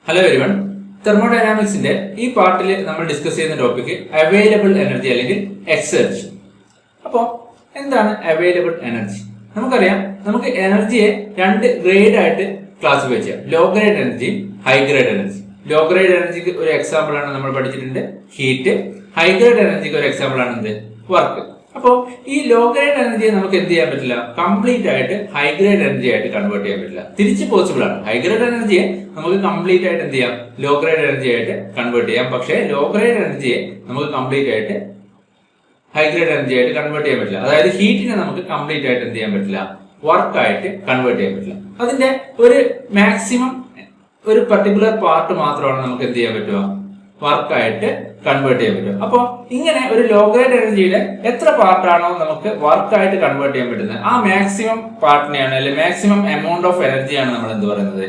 Hello everyone, തെർമോഡൈനാമിക്സിന്റെ ഈ പാർട്ടിൽ നമ്മൾ ഡിസ്കസ് ചെയ്യുന്ന ടോപ്പിക് അവൈലബിൾ എനർജി അല്ലെങ്കിൽ എക്സർജി. അപ്പോൾ എന്താണ് അവൈലബിൾ എനർജി? നമുക്കറിയാം, നമുക്ക് എനർജിയെ രണ്ട് ഗ്രേഡ് ആയിട്ട് ക്ലാസിഫൈ ചെയ്യാം. ലോ ഗ്രേഡ് എനർജിയും high grade energy. Low grade എനർജിക്ക് ഒരു എക്സാമ്പിൾ ആണ് നമ്മൾ പഠിച്ചിട്ടുണ്ട് ഹീറ്റ്. ഹൈ ഗ്രേഡ് എനർജിക്ക് ഒരു എക്സാമ്പിൾ ആണ് എന്ത്? വർക്ക്. അപ്പോൾ ഈ ലോ ഗ്രേഡ് എനർജിയെ നമുക്ക് എന്ത് ചെയ്യാൻ പറ്റില്ല? കംപ്ലീറ്റ് ആയിട്ട് ഹൈ ഗ്രേഡ് എനർജി ആയിട്ട് കൺവേർട്ട് ചെയ്യാൻ പറ്റില്ല. തിരിച്ച് പോസിബിൾ ആണ്. ഹൈ ഗ്രേഡ് എനർജിയെ നമുക്ക് കംപ്ലീറ്റ് ആയിട്ട് എന്ത് ചെയ്യാം? ലോ ഗ്രേഡ് എനർജി ആയിട്ട് കൺവേർട്ട് ചെയ്യാം. പക്ഷേ ലോ ഗ്രേഡ് എനർജിയെ നമുക്ക് കംപ്ലീറ്റ് ആയിട്ട് ഹൈ ഗ്രേഡ് എനർജി ആയിട്ട് കൺവേർട്ട് ചെയ്യാൻ പറ്റില്ല. അതായത് ഹീറ്റിനെ നമുക്ക് കംപ്ലീറ്റ് ആയിട്ട് എന്ത് ചെയ്യാൻ പറ്റില്ല? വർക്കായിട്ട് കൺവേർട്ട് ചെയ്യാൻ പറ്റില്ല. അതിന്റെ ഒരു മാക്സിമം ഒരു പർട്ടിക്കുലർ പാർട്ട് മാത്രമാണ് നമുക്ക് എന്ത് ചെയ്യാൻ പറ്റുക? വർക്കായിട്ട് കൺവേർട്ട് ചെയ്യാൻ പറ്റും. അപ്പോൾ ഇങ്ങനെ ഒരു ലോ ഗ്രേഡ് എനർജിയുടെ എത്ര പാർട്ടാണോ നമുക്ക് വർക്കായിട്ട് കൺവേർട്ട് ചെയ്യാൻ പറ്റുന്നത്, ആ മാക്സിമം പാർട്ടിനെയാണ് അല്ലെങ്കിൽ മാക്സിമം എമൗണ്ട് ഓഫ് എനർജിയാണ് നമ്മൾ എന്ത് പറയുന്നത്?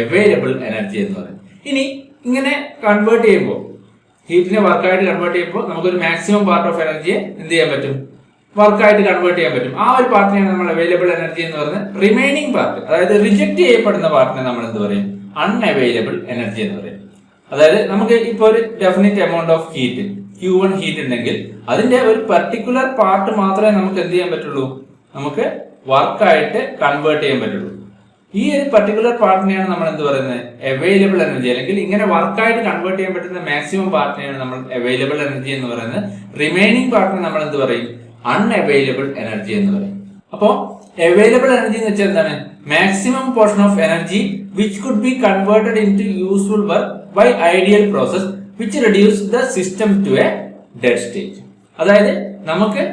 അവൈലബിൾ എനർജി എന്ന് പറയുന്നത്. ഇനി ഇങ്ങനെ കൺവേർട്ട് ചെയ്യുമ്പോൾ, ഹീറ്റിനെ വർക്കായിട്ട് കൺവേർട്ട് ചെയ്യുമ്പോൾ നമുക്കൊരു മാക്സിമം പാർട്ട് ഓഫ് എനർജിയെ എന്ത് ചെയ്യാൻ പറ്റും? വർക്കായിട്ട് കൺവേർട്ട് ചെയ്യാൻ പറ്റും. ആ ഒരു പാർട്ടിനെയാണ് നമ്മൾ അവൈലബിൾ എനർജി എന്ന് പറയുന്നത്. റിമൈനിങ് പാർട്ട്, അതായത് റിജക്ട് ചെയ്യപ്പെടുന്ന പാർട്ടിനെ നമ്മൾ എന്ത് പറയും? അൺഅവൈലബിൾ എനർജി എന്ന് പറയും. അതായത് നമുക്ക് ഇപ്പോൾ ഒരു definite amount of heat Q1 heat ഉണ്ടെങ്കിൽ അതിന്റെ ഒരു പർട്ടിക്കുലർ പാർട്ട് മാത്രമേ നമുക്ക് എന്ത് ചെയ്യാൻ പറ്റുള്ളൂ? നമുക്ക് വർക്കായിട്ട് കൺവേർട്ട് ചെയ്യാൻ പറ്റുള്ളൂ. ഈ ഒരു പർട്ടിക്കുലർ പാർട്ടിനെയാണ് നമ്മൾ എന്ത് പറയുന്നത്? Available energy. അല്ലെങ്കിൽ ഇങ്ങനെ വർക്കായിട്ട് കൺവേർട്ട് ചെയ്യാൻ പറ്റുന്ന മാക്സിമം പാർട്ടിനെയാണ് നമ്മൾ അവൈലബിൾ എനർജി എന്ന് പറയുന്നത്. റിമൈനിങ് പാർട്ടിനെ നമ്മൾ എന്ത് പറയും? അൺഅവൈലബിൾ എനർജി എന്ന് പറയും. അപ്പോൾ അവൈലബിൾ എനർജി എന്ന് വെച്ചാൽ എന്താണ്? Maximum portion of energy which could be converted into useful work by ideal process which reduce the system to a dead state. അതായത് നമുക്ക്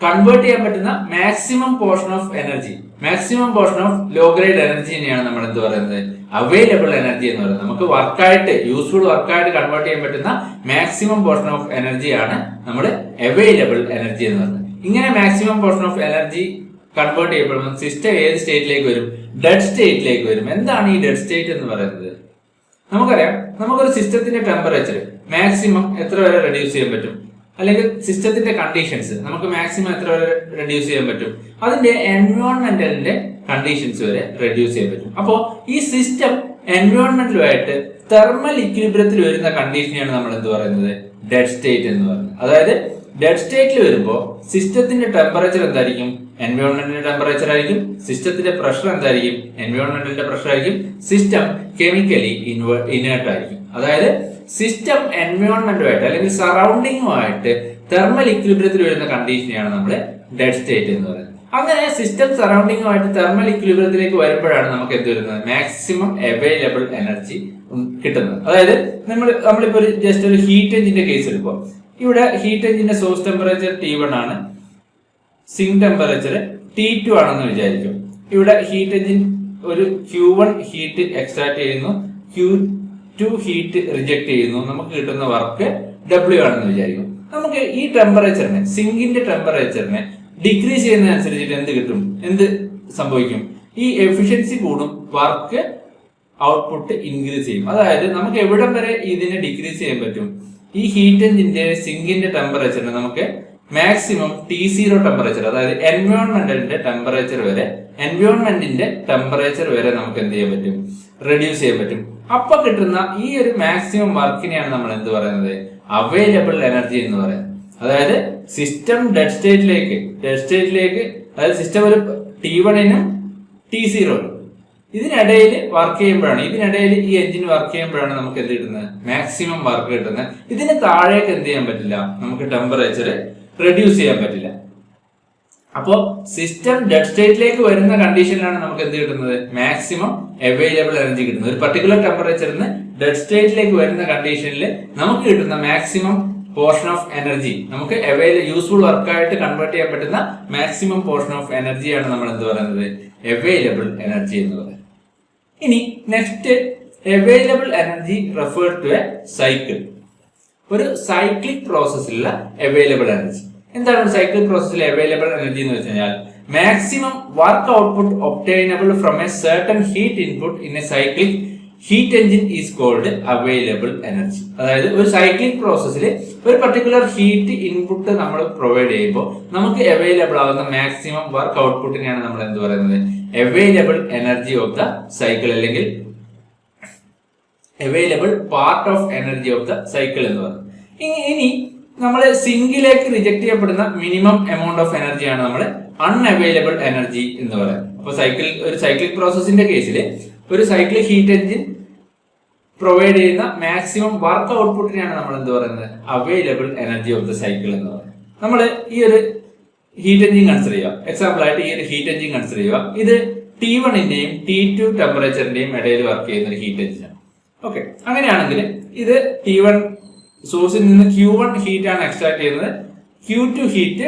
കൺവേർട്ട് ചെയ്യാൻ പറ്റുന്ന maximum portion of energy, maximum portion of low grade എനർജിനെയാണ് നമ്മൾ എന്ത് പറയുന്നത്? Available energy എന്ന് പറയുന്നത്. നമുക്ക് വർക്കായിട്ട്, യൂസ്ഫുൾ വർക്കായിട്ട് കൺവേർട്ട് ചെയ്യാൻ പറ്റുന്ന മാക്സിമം പോർഷൻ ഓഫ് എനർജിയാണ് നമ്മൾ അവൈലബിൾ എനർജി എന്ന് പറയുന്നത്. ഇങ്ങനെ maximum portion of energy convert ചെയ്യപ്പെടുമ്പോൾ സിസ്റ്റം ഏത് സ്റ്റേറ്റിലേക്ക് വരും? ഡെഡ് സ്റ്റേറ്റിലേക്ക് വരും. എന്താണ് ഈ ഡെഡ് സ്റ്റേറ്റ് എന്ന് പറയുന്നത്? നമുക്കറിയാം, നമുക്കൊരു സിസ്റ്റത്തിന്റെ ടെമ്പറേച്ചർ മാക്സിമം എത്ര വരെ റെഡ്യൂസ് ചെയ്യാൻ പറ്റും, അല്ലെങ്കിൽ സിസ്റ്റത്തിന്റെ കണ്ടീഷൻസ് നമുക്ക് മാക്സിമം എത്ര വരെ റെഡ്യൂസ് ചെയ്യാൻ പറ്റും, അതിന്റെ എൻവയോൺമെന്റലിന്റെ കണ്ടീഷൻസ് വരെ റെഡ്യൂസ് ചെയ്യാൻ പറ്റും. അപ്പോൾ ഈ സിസ്റ്റം എൻവയോൺമെന്റലുമായിട്ട് തെർമൽ ഇക്വിലിബ്രിയത്തിൽ വരുന്ന കണ്ടീഷനെയാണ് നമ്മൾ എന്ത് പറയുന്നത്? ഡെഡ് സ്റ്റേറ്റ് എന്ന് പറയുന്നത്. അതായത് ഡെഡ് സ്റ്റേറ്റിൽ വരുമ്പോൾ സിസ്റ്റത്തിന്റെ ടെമ്പറേച്ചർ എന്തായിരിക്കും? എൻവയോൺമെന്റിന്റെ ടെമ്പറേച്ചർ ആയിരിക്കും. സിസ്റ്റത്തിന്റെ പ്രഷർ എന്തായിരിക്കും? എൻവയോൺമെന്റിന്റെ പ്രഷർ ആയിരിക്കും. സിസ്റ്റം കെമിക്കലി ഇനേർട്ട് ആയിരിക്കും. അതായത് സിസ്റ്റം എൻവയോൺമെന്റുമായിട്ട് അല്ലെങ്കിൽ സറൗണ്ടിങ്ങുമായിട്ട് തെർമൽ ഇക്വിലിബ്രിയത്തിൽ വരുന്ന കണ്ടീഷനെയാണ് നമ്മൾ ഡെഡ് സ്റ്റേറ്റ് എന്ന് പറയുന്നത്. അങ്ങനെ സിസ്റ്റം സറൗണ്ടിങ്ങുമായിട്ട് തെർമൽ ഇക്വിലിബ്രിയത്തിലേക്ക് വരുമ്പോഴാണ് നമുക്ക് എന്ത് വരുന്നത്? മാക്സിമം അവൈലബിൾ എനർജി കിട്ടുന്നത്. അതായത് നമ്മളിപ്പോ ജസ്റ്റ് ഒരു ഹീറ്റ് എഞ്ചിന്റെ കേസ് എടുക്കുക. ഇവിടെ ഹീറ്റ് എഞ്ചിന്റെ സോഴ്സ് ടെമ്പറേച്ചർ T1 ആണ്, സിങ്ക് ടെമ്പറേച്ചർ T2 ആണെന്ന് വിചാരിക്കും. ഇവിടെ ഹീറ്റ് എഞ്ചിൻ ഒരു Q1 ഹീറ്റ് എക്സ്ട്രാക്ട് ചെയ്യുന്നു, Q2 ഹീറ്റ് റിജക്ട് ചെയ്യുന്നു. നമുക്ക് കിട്ടുന്ന വർക്ക് W ആണെന്ന് വിചാരിക്കും. നമുക്ക് ഈ ടെമ്പറേച്ചറിനെ, സിങ്കിന്റെ ടെമ്പറേച്ചറിനെ ഡിക്രീസ് ചെയ്യുന്നതനുസരിച്ചിട്ട് എന്ത് കിട്ടും? എന്ത് സംഭവിക്കും? ഈ എഫിഷ്യൻസി കൂടും, വർക്ക് ഔട്ട്പുട്ട് ഇൻക്രീസ് ചെയ്യും. അതായത് നമുക്ക് എവിടം വരെ ഇതിനെ ഡിക്രീസ് ചെയ്യാൻ പറ്റും? ഈ ഹീറ്റ് എഞ്ചിന്റെ സിങ്കിന്റെ ടെമ്പറേച്ചറിന് നമുക്ക് മാക്സിമം T0 ടെമ്പറേച്ചർ, അതായത് എൻവയോൺമെന്റിന്റെ ടെമ്പറേച്ചർ വരെ നമുക്ക് എന്ത് ചെയ്യാൻ പറ്റും? റെഡ്യൂസ് ചെയ്യാൻ പറ്റും. അപ്പൊ കിട്ടുന്ന ഈ ഒരു മാക്സിമം വർക്കിനെയാണ് നമ്മൾ എന്ത് പറയുന്നത്? അവൈലബിൾ എനർജി എന്ന് പറയുന്നത്. അതായത് സിസ്റ്റം ഡെഡ് സ്റ്റേറ്റിലേക്ക് അതായത് സിസ്റ്റം ഒരു T1നും T0 ഇതിനിടയിൽ വർക്ക് ചെയ്യുമ്പോഴാണ്, ഈ എഞ്ചിൻ വർക്ക് ചെയ്യുമ്പോഴാണ് നമുക്ക് എന്ത് കിട്ടുന്നത്? മാക്സിമം വർക്ക് കിട്ടുന്നത്. ഇതിന് താഴേക്ക് എന്ത് ചെയ്യാൻ പറ്റില്ല? നമുക്ക് ടെമ്പറേച്ചർ റെഡ്യൂസ് ചെയ്യാൻ പറ്റില്ല. അപ്പോൾ സിസ്റ്റം ഡെഡ് സ്റ്റേറ്റിലേക്ക് വരുന്ന കണ്ടീഷനിലാണ് നമുക്ക് എന്ത് കിട്ടുന്നത്? മാക്സിമം അവൈലബിൾ എനർജി കിട്ടുന്നത്. ഒരു പർട്ടിക്കുലർ ടെമ്പറേച്ചറിന് ഡെഡ് സ്റ്റേറ്റിലേക്ക് വരുന്ന കണ്ടീഷനിൽ നമുക്ക് കിട്ടുന്ന മാക്സിമം പോർഷൻ ഓഫ് എനർജി, നമുക്ക് യൂസ്ഫുൾ വർക്കായിട്ട് കൺവേർട്ട് ചെയ്യാൻ പറ്റുന്ന മാക്സിമം പോർഷൻ ഓഫ് എനർജിയാണ് നമ്മൾ എന്ത് പറയുന്നത്? അവൈലബിൾ എനർജി എന്ന് പറയുന്നത്. ഇനി next, available energy refer to a cycle. ഒരു സൈക്ലിക് പ്രോസസ്സിലുള്ള അവൈലബിൾ എനർജി. എന്താണ് ഒരു സൈക്ലിക് പ്രോസസ്സിലെ അവൈലബിൾ എനർജി എന്ന് വെച്ച് കഴിഞ്ഞാൽ maximum work output obtainable from a certain heat input in a cyclic heat engine is called available energy. അതായത് ഒരു സൈക്ലിക് പ്രോസസ്സിൽ ഒരു പർട്ടിക്കുലർ ഹീറ്റ് ഇൻപുട്ട് നമ്മൾ പ്രൊവൈഡ് ചെയ്യുമ്പോൾ നമുക്ക് അവൈലബിൾ ആവുന്ന മാക്സിമം വർക്ക് ഔട്ട്പുട്ടിനെയാണ് നമ്മൾ എന്ത് പറയുന്നത്? Available energy of the cycle അല്ലെങ്കിൽ available part of energy of the cycle എന്ന് പറയുന്നത്. ഇനി നമ്മൾ സിങ്കിലേക്ക് റിജക്ട് ചെയ്യപ്പെടുന്ന മിനിമം എമൗണ്ട് ഓഫ് എനർജിയാണ് നമ്മൾ അൺഅവൈലബിൾ എനർജി എന്ന് പറയുന്നത്. അപ്പൊ ഒരു സൈക്ലിക് പ്രോസസ്സിന്റെ കേസിൽ ഒരു സൈക്ലിക് ഹീറ്റ് എഞ്ചിൻ പ്രൊവൈഡ് ചെയ്യുന്ന മാക്സിമം വർക്ക് ഔട്ട്പുട്ടിനെയാണ് നമ്മൾ എന്ത് പറയുന്നത്, available energy of the cycle എന്ന് പറയുന്നത്. നമ്മൾ ഈ ഒരു ഹീറ്റ് എഞ്ചിൻ കൺസിഡർ ചെയ്യുക, എക്സാമ്പിൾ ആയിട്ട് ഈ ഒരു ഹീറ്റ് എഞ്ചിൻ കൺസിഡർ ചെയ്യുക. ഇത് T1ന്റെയും T2 ടെമ്പറേച്ചറിന്റെയും ഇടയിൽ വർക്ക് ചെയ്യുന്ന ഒരു ഹീറ്റ് എഞ്ചിനാണ്. ഓക്കെ, അങ്ങനെയാണെങ്കിൽ ഇത് T1 സോഴ്സിൽ നിന്ന് Q1 ഹീറ്റ് ആണ് എക്സ്ട്രാക്ട് ചെയ്യുന്നത്, Q2 ഹീറ്റ്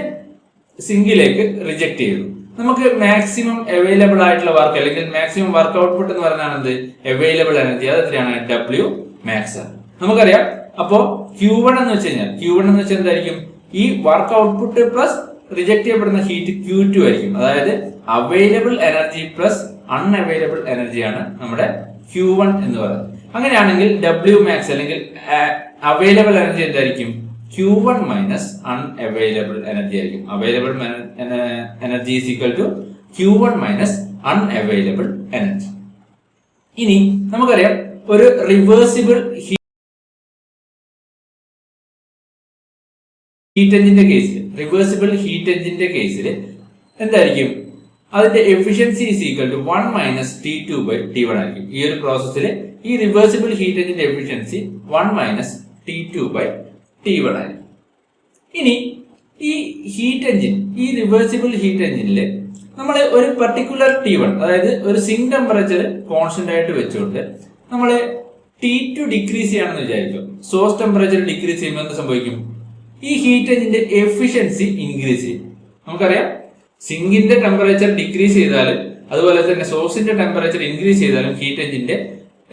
സിങ്കിലേക്ക് റിജക്ട് ചെയ്യുന്നു. നമുക്ക് മാക്സിമം അവൈലബിൾ ആയിട്ടുള്ള വർക്ക് അല്ലെങ്കിൽ മാക്സിമം വർക്ക് ഔട്ട്പുട്ട് എന്ന് പറയുന്നതാണ് എന്ത്, അവൈലബിൾ എനർജി. അത് എത്രയാണ്, W മാക്സ് ആണ്. നമുക്കറിയാം. അപ്പോ Q1 എന്ന് വെച്ച് കഴിഞ്ഞാൽ എന്തായിരിക്കും, ഈ വർക്ക് ഔട്ട്പുട്ട് പ്ലസ് റിജക്ട് ചെയ്യപ്പെടുന്ന ഹീറ്റ് Q2 ആയിരിക്കും. അതായത് അവൈലബിൾ എനർജി പ്ലസ് അൺഅവൈലബിൾ എനർജിയാണ് നമ്മുടെ Q1 എന്ന് പറയുന്നത്. അങ്ങനെയാണെങ്കിൽ W മാക്സ് അല്ലെങ്കിൽ അവൈലബിൾ എനർജി എന്തായിരിക്കും, Q1 മൈനസ് അൺഅവൈലബിൾ എനർജി ആയിരിക്കും. Available energy is equal to Q1 minus unavailable energy. ഇനി നമുക്കറിയാം ഒരു റിവേഴ്സിബിൾ ഹീറ്റ് എഞ്ചിന്റെ കേസിൽ എന്തായിരിക്കും, അതിന്റെ efficiency is equal to 1 minus T2 by T1 ആയിരിക്കും. ഈ ഒരു പ്രോസസ്സിൽ ഈ റിവേഴ്സിബിൾ ഹീറ്റ് എഞ്ചിന്റെ efficiency 1 minus T2 by T1 ആയിരിക്കും. ഇനി ഈ റിവേഴ്സിബിൾ ഹീറ്റ് എഞ്ചിനിൽ നമ്മൾ ഒരു പർട്ടിക്കുലർ T1, അതായത് ഒരു സിങ്ക് ടെമ്പറേച്ചർ കോൺസ്റ്റന്റ് ആയിട്ട് വെച്ചുകൊണ്ട് നമ്മൾ T2 ഡിക്രീസ് ചെയ്യാണെന്ന് വിചാരിക്കും. സോഴ്സ് ടെമ്പറേച്ചർ ഡിക്രീസ് ചെയ്യുമ്പോൾ എന്ത് സംഭവിക്കും, ഈ ഹീറ്റ് എഞ്ചിന്റെ എഫിഷ്യൻസി ഇൻക്രീസ് ചെയ്യും. നമുക്കറിയാം, സിങ്കിന്റെ ടെമ്പറേച്ചർ ഡിക്രീസ് ചെയ്താലും അതുപോലെ തന്നെ സോഴ്സിന്റെ ടെമ്പറേച്ചർ ഇൻക്രീസ് ചെയ്താലും ഹീറ്റ് എഞ്ചിന്റെ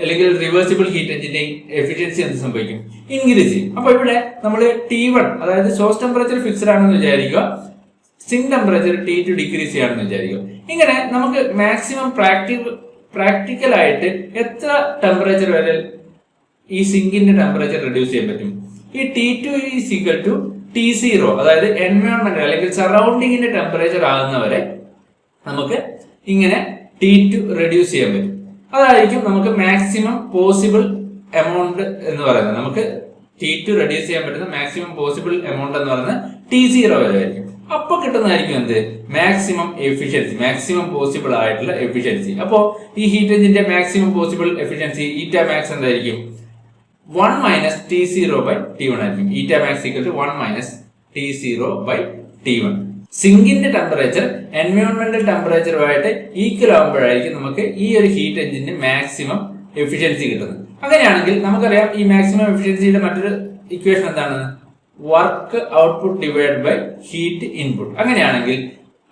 അല്ലെങ്കിൽ റിവേഴ്സിബിൾ ഹീറ്റ് എഞ്ചിന്റെ എഫിഷ്യൻസി എന്ത് സംഭവിക്കും, ഇൻക്രീസ് ചെയ്യും. അപ്പൊ ഇവിടെ നമ്മൾ T1, അതായത് സോഴ്സ് ടെമ്പറേച്ചർ ഫിക്സ്ഡ് ആണെന്ന് വിചാരിക്കുക, സിങ്ക് ടെമ്പറേച്ചർ T2 ഡിക്രീസ് ചെയ്യാണെന്ന് വിചാരിക്കുക. ഇങ്ങനെ നമുക്ക് മാക്സിമം പ്രാക്ടിക്കൽ ആയിട്ട് എത്ര ടെമ്പറേച്ചർ വരെ ഈ സിങ്കിന്റെ ടെമ്പറേച്ചർ റെഡ്യൂസ് ചെയ്യാൻ പറ്റും, ഈ T2 is equal to T0, അതായത് എൻവയോൺമെന്റ് അല്ലെങ്കിൽ സറൗണ്ടിങ്ങിന്റെ ടെമ്പറേച്ചർ ആകുന്നവരെ നമുക്ക് ഇങ്ങനെ T2 റെഡ്യൂസ് ചെയ്യാൻ പറ്റും. അതായിരിക്കും നമുക്ക് മാക്സിമം പോസിബിൾ എമൗണ്ട് എന്ന് പറയുന്നത്. നമുക്ക് T2 റെഡ്യൂസ് ചെയ്യാൻ പറ്റുന്ന മാക്സിമം പോസിബിൾ എമൗണ്ട് എന്ന് പറയുന്നത് T0 വരെ ആയിരിക്കും. അപ്പൊ കിട്ടുന്നതായിരിക്കും എന്ത്, മാക്സിമം എഫിഷ്യൻസി, മാക്സിമം പോസിബിൾ ആയിട്ടുള്ള എഫിഷ്യൻസി. അപ്പോ ഈ ഹീറ്റ് എഞ്ചിന്റെ maximum possible efficiency eta max എന്തായിരിക്കും, 1 മൈനസ് T0 ബൈ T1 ആയിരിക്കും. Eta max equal to 1 minus T0 by T1. സിങ്കിന്റെ ടെമ്പറേച്ചർ എൻവയോൺമെന്റൽ ടെമ്പറേച്ചറുമായിട്ട് ഈക്വൽ ആകുമ്പോഴായിരിക്കും നമുക്ക് ഈ ഒരു ഹീറ്റ് എഞ്ചിന് മാക്സിമം എഫിഷ്യൻസി കിട്ടുന്നത്. അങ്ങനെയാണെങ്കിൽ നമുക്കറിയാം ഈ മാക്സിമം എഫിഷ്യൻസിയുടെ മറ്റൊരു ഇക്വേഷൻ എന്താണ്, work output divide by heat input. അങ്ങനെയാണെങ്കിൽ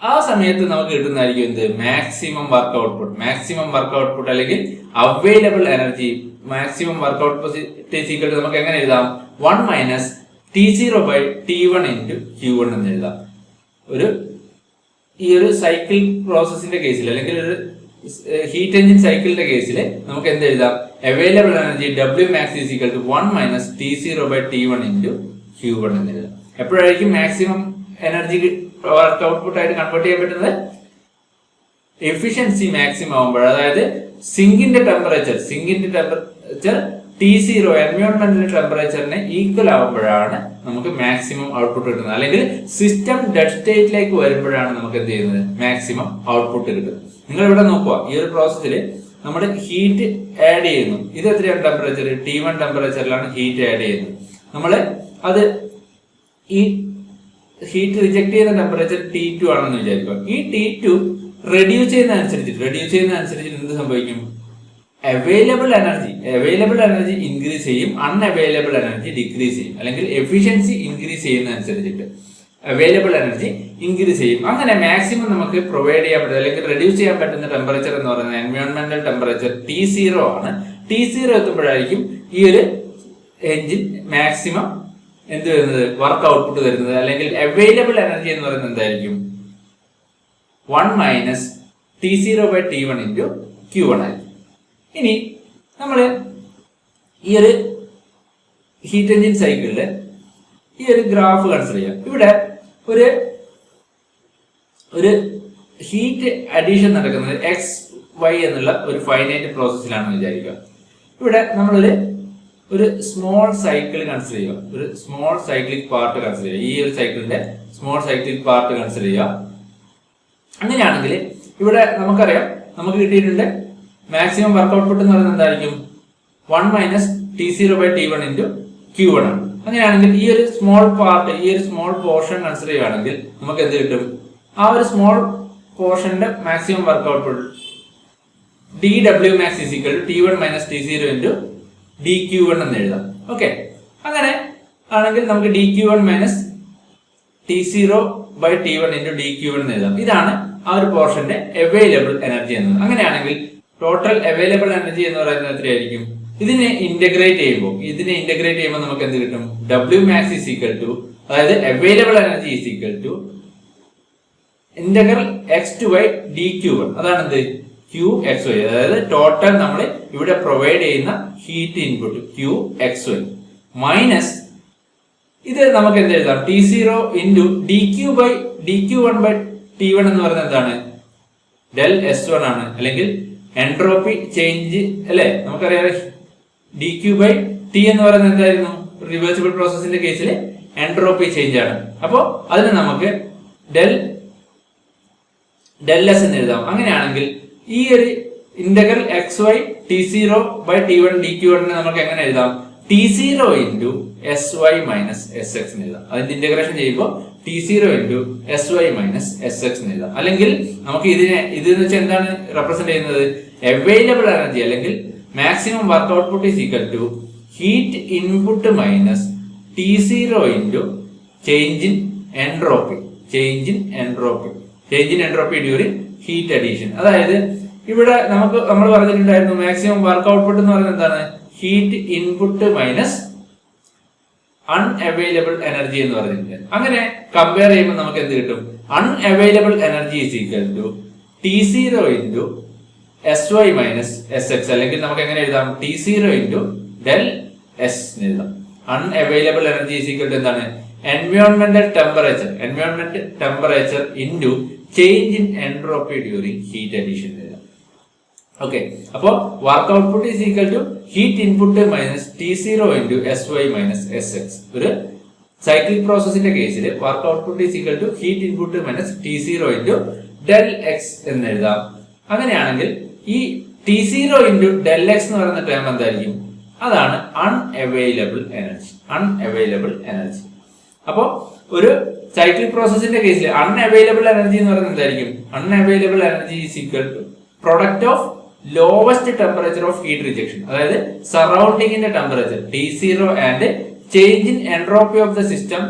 ആ സമയത്ത് നമുക്ക് കിട്ടുന്നതായിരിക്കും എന്ത്, മാക്സിമം വർക്ക് ഔട്ട്പുട്ട് അല്ലെങ്കിൽ available energy. Maximum work output നമുക്ക് എങ്ങനെ എഴുതാം, 1 minus T0 by T1 into Q1 എന്ന് എഴുതാം. ഈ ഒരു സൈക്കിൾ പ്രോസസ്സിന്റെ കേസിൽ അല്ലെങ്കിൽ ഒരു ഹീറ്റ് എഞ്ചിൻ സൈക്കിളിന്റെ കേസിൽ നമുക്ക് എന്ത് എഴുതാം, available energy W max is equal to 1 minus T0 by T1 into Q1 എന്ന് എഴുതാം. എപ്പോഴായിരിക്കും മാക്സിമം എനർജി വർക്ക് ഔട്ട്പുട്ട് ആയിട്ട് കൺവേർട്ട് ചെയ്യാൻ പറ്റുന്നത്, എഫിഷ്യൻസി മാക്സിമം ആകുമ്പോൾ, അതായത് സിങ്കിന്റെ ടെമ്പറേച്ചർ T0 എൻവയോൺമെന്റൽ ടെമ്പറേച്ചറിന് ഈക്വൽ ആകുമ്പോഴാണ് നമുക്ക് മാക്സിമം ഔട്ട്പുട്ട് കിട്ടുന്നത്. അല്ലെങ്കിൽ സിസ്റ്റം ഡെഡ് സ്റ്റേറ്റിലേക്ക് വരുമ്പോഴാണ് നമുക്ക് എന്ത് ചെയ്യുന്നത്, മാക്സിമം ഔട്ട്പുട്ട് കിട്ടുന്നത്. നിങ്ങൾ ഇവിടെ നോക്കുക, ഈ ഒരു പ്രോസസ്സിൽ നമ്മൾ ഹീറ്റ് ആഡ് ചെയ്യുന്നു. ഇത് എത്രയാണ് ടെമ്പറേച്ചർ, T1 ടെമ്പറേച്ചറിലാണ് ഹീറ്റ് ആഡ് ചെയ്യുന്നത്. നമ്മൾ അത് ഈ ഹീറ്റ് റിജക്ട് ചെയ്യുന്ന ടെമ്പറേച്ചർ T2 ആണെന്ന് വിചാരിക്കുക. ഈ T2 റെഡ്യൂസ് ചെയ്യുന്നതനുസരിച്ച് എന്ത് സംഭവിക്കും, അവൈലബിൾ എനർജി ഇൻക്രീസ് ചെയ്യും, അൺഅവൈലബിൾ എനർജി ഡിക്രീസ് ചെയ്യും. അല്ലെങ്കിൽ എഫിഷ്യൻസി ഇൻക്രീസ് ചെയ്യുന്നതനുസരിച്ചിട്ട് അവൈലബിൾ എനർജി ഇൻക്രീസ് ചെയ്യും. അങ്ങനെ മാക്സിമം നമുക്ക് പ്രൊവൈഡ് ചെയ്യാൻ പറ്റുന്ന അല്ലെങ്കിൽ റെഡ്യൂസ് ചെയ്യാൻ പറ്റുന്ന ടെമ്പറേച്ചർ എന്ന് പറയുന്നത് എൻവയോൺമെന്റൽ ടെമ്പറേച്ചർ T0 ആണ്. T0 എത്തുമ്പോഴായിരിക്കും ഈ ഒരു എഞ്ചിൻ മാക്സിമം എന്ത് വരുന്നത്, വർക്ക് ഔട്ട്പുട്ട് വരുന്നത്. അല്ലെങ്കിൽ അവൈലബിൾ എനർജി എന്ന് പറയുന്നത് എന്തായിരിക്കും, 1 minus T0 by T1 into Q1 ആയിരിക്കും. ഇനി നമ്മൾ ഈ ഒരു ഹീറ്റ് എഞ്ചിൻ സൈക്കിളില് ഈ ഒരു ഗ്രാഫ് കൺസിഡർ ചെയ്യാം. ഇവിടെ ഒരു ഹീറ്റ് അഡീഷൻ നടക്കുന്നത് XY എന്നുള്ള ഒരു ഫൈനൈറ്റ് പ്രോസസ്സിലാണെന്ന് വിചാരിക്കുക. ഇവിടെ നമ്മളൊരു ഒരു സ്മോൾ സൈക്കിൾ കൺസിഡർ ചെയ്യുക, ഒരു സ്മോൾ സൈക്ലിക് പാർട്ട് കൺസിഡർ ചെയ്യുക. ഈ ഒരു സൈക്കിളിന്റെ സ്മോൾ സൈക്ലിക് പാർട്ട് കൺസിഡർ ചെയ്യുക. അങ്ങനെയാണെങ്കിൽ ഇവിടെ നമുക്കറിയാം, നമുക്ക് കിട്ടിയിട്ടുണ്ട് മാക്സിമം വർക്ക് ഔട്ട്പുട്ട് എന്ന് പറയുന്നത് എന്തായിരിക്കും, 1 - T0/T1 × Q1 ആണ്. അങ്ങനെയാണെങ്കിൽ ഈ ഒരു സ്മോൾ പാർട്ട്, ഈ ഒരു സ്മോൾ പോർഷൻ കൺസിഡർ ചെയ്യുകയാണെങ്കിൽ നമുക്ക് എന്ത് കിട്ടും, ആ ഒരു സ്മോൾ പോർഷന്റെ maximum work output dWmax = T1 - T0 × dQ1 എന്ന് എഴുതാം. ഓക്കെ, അങ്ങനെ ആണെങ്കിൽ നമുക്ക് dQ1 - T0/T1 × dQ1 എന്ന് എഴുതാം. ഇതാണ് ആ ഒരു പോർഷന്റെ അവൈലബിൾ എനർജി എന്നത്. അങ്ങനെയാണെങ്കിൽ ടോട്ടൽ അവൈലബിൾ എനർജി എന്ന് പറയുന്നത് എത്രയായിരിക്കും, ഇതിനെ ഇന്റഗ്രേറ്റ് ചെയ്യുമ്പോൾ നമുക്ക് എന്ത് കിട്ടും, Wmax = അതായത് available energy integral x/y dQ1. അതാണ് എന്ത്, QXY. അതായത് ടോട്ടൽ നമ്മൾ ഇവിടെ പ്രൊവൈഡ് ചെയ്യുന്ന ഹീറ്റ് ഇൻപുട്ട് QXY മൈനസ് ഇത് നമുക്ക് എന്ത് എഴുതാം, T0 × dQ1/T1 എന്ന് പറയുന്നത് എന്താണ്, ΔS1 ആണ്, അല്ലെങ്കിൽ എൻട്രോപ്പി ചേഞ്ച് അല്ലെ. നമുക്കറിയാം dQ/T എന്ന് പറയുന്നത് എന്തായിരുന്നു, റിവേഴ്സിബിൾ പ്രോസസിന്റെ കേസിൽ എൻട്രോപ്പി ചേഞ്ച് ആണ്. അപ്പോ അതിന് നമുക്ക് ΔS എന്ന് എഴുതാം. അങ്ങനെയാണെങ്കിൽ ഈ ഒരു ഇന്റഗ്രൽ xy T0/T1 dQ1 നമുക്ക് എങ്ങനെ എഴുതാം, T0 × sy - sx എന്ന് എഴുതാം. അതിന്റെ ഇന്റഗ്രേഷൻ ചെയ്യുമ്പോൾ T0 × sy - sx എന്ന് എഴുതാം. അല്ലെങ്കിൽ നമുക്ക് ഇതെന്ന് വെച്ചാൽ എന്താണ് റെപ്രസെന്റ് ചെയ്യുന്നത്, അവൈലബിൾ എനർജി അല്ലെങ്കിൽ maximum work output heat input minus T0 × change in entropy during heat addition. അതായത് ഇവിടെ നമ്മൾ പറഞ്ഞിട്ടുണ്ടായിരുന്നു മാക്സിമം വർക്ക് ഔട്ട്പുട്ട് എന്ന് പറയുന്നത് എന്താണ്, heat input minus unavailable energy എന്ന് പറഞ്ഞിട്ടുണ്ട്. അങ്ങനെ കമ്പയർ ചെയ്യുമ്പോൾ നമുക്ക് എന്ത് കിട്ടും, unavailable energy T0 × sy - sx, അല്ലെങ്കിൽ നമുക്ക് എങ്ങനെ എഴുതാം, T0 × ΔS എന്ന് എഴുതാം. അൺഅവൈലബിൾ എനർജി എന്താണ്, എൻവയോൺമെന്റൽ temperature into change in entropy during heat addition എഴുതാം. ഓക്കെ, അപ്പോ work output heat input minus T0 × sy - sx. ഒരു സൈക്ലിക് പ്രോസസിന്റെ കേസിൽ work output heat input minus T0 × ΔX എന്ന് എഴുതാം. അങ്ങനെയാണെങ്കിൽ ഈ T0 × ΔX എന്ന് പറയുന്ന ടേം എന്തായിരിക്കും, അതാണ് അൺഅവൈലബിൾ എനർജി. അപ്പോ ഒരു സൈക്ലിക് പ്രോസസിന്റെ കേസിൽ അൺഅവൈലബിൾ എനർജി എന്ന് പറയുന്നത് എന്തായിരിക്കും, unavailable energy product of lowest temperature of heat rejection. അതായത് സറൗണ്ടിങ്ങിന്റെ temperature T0 and change in entropy of the system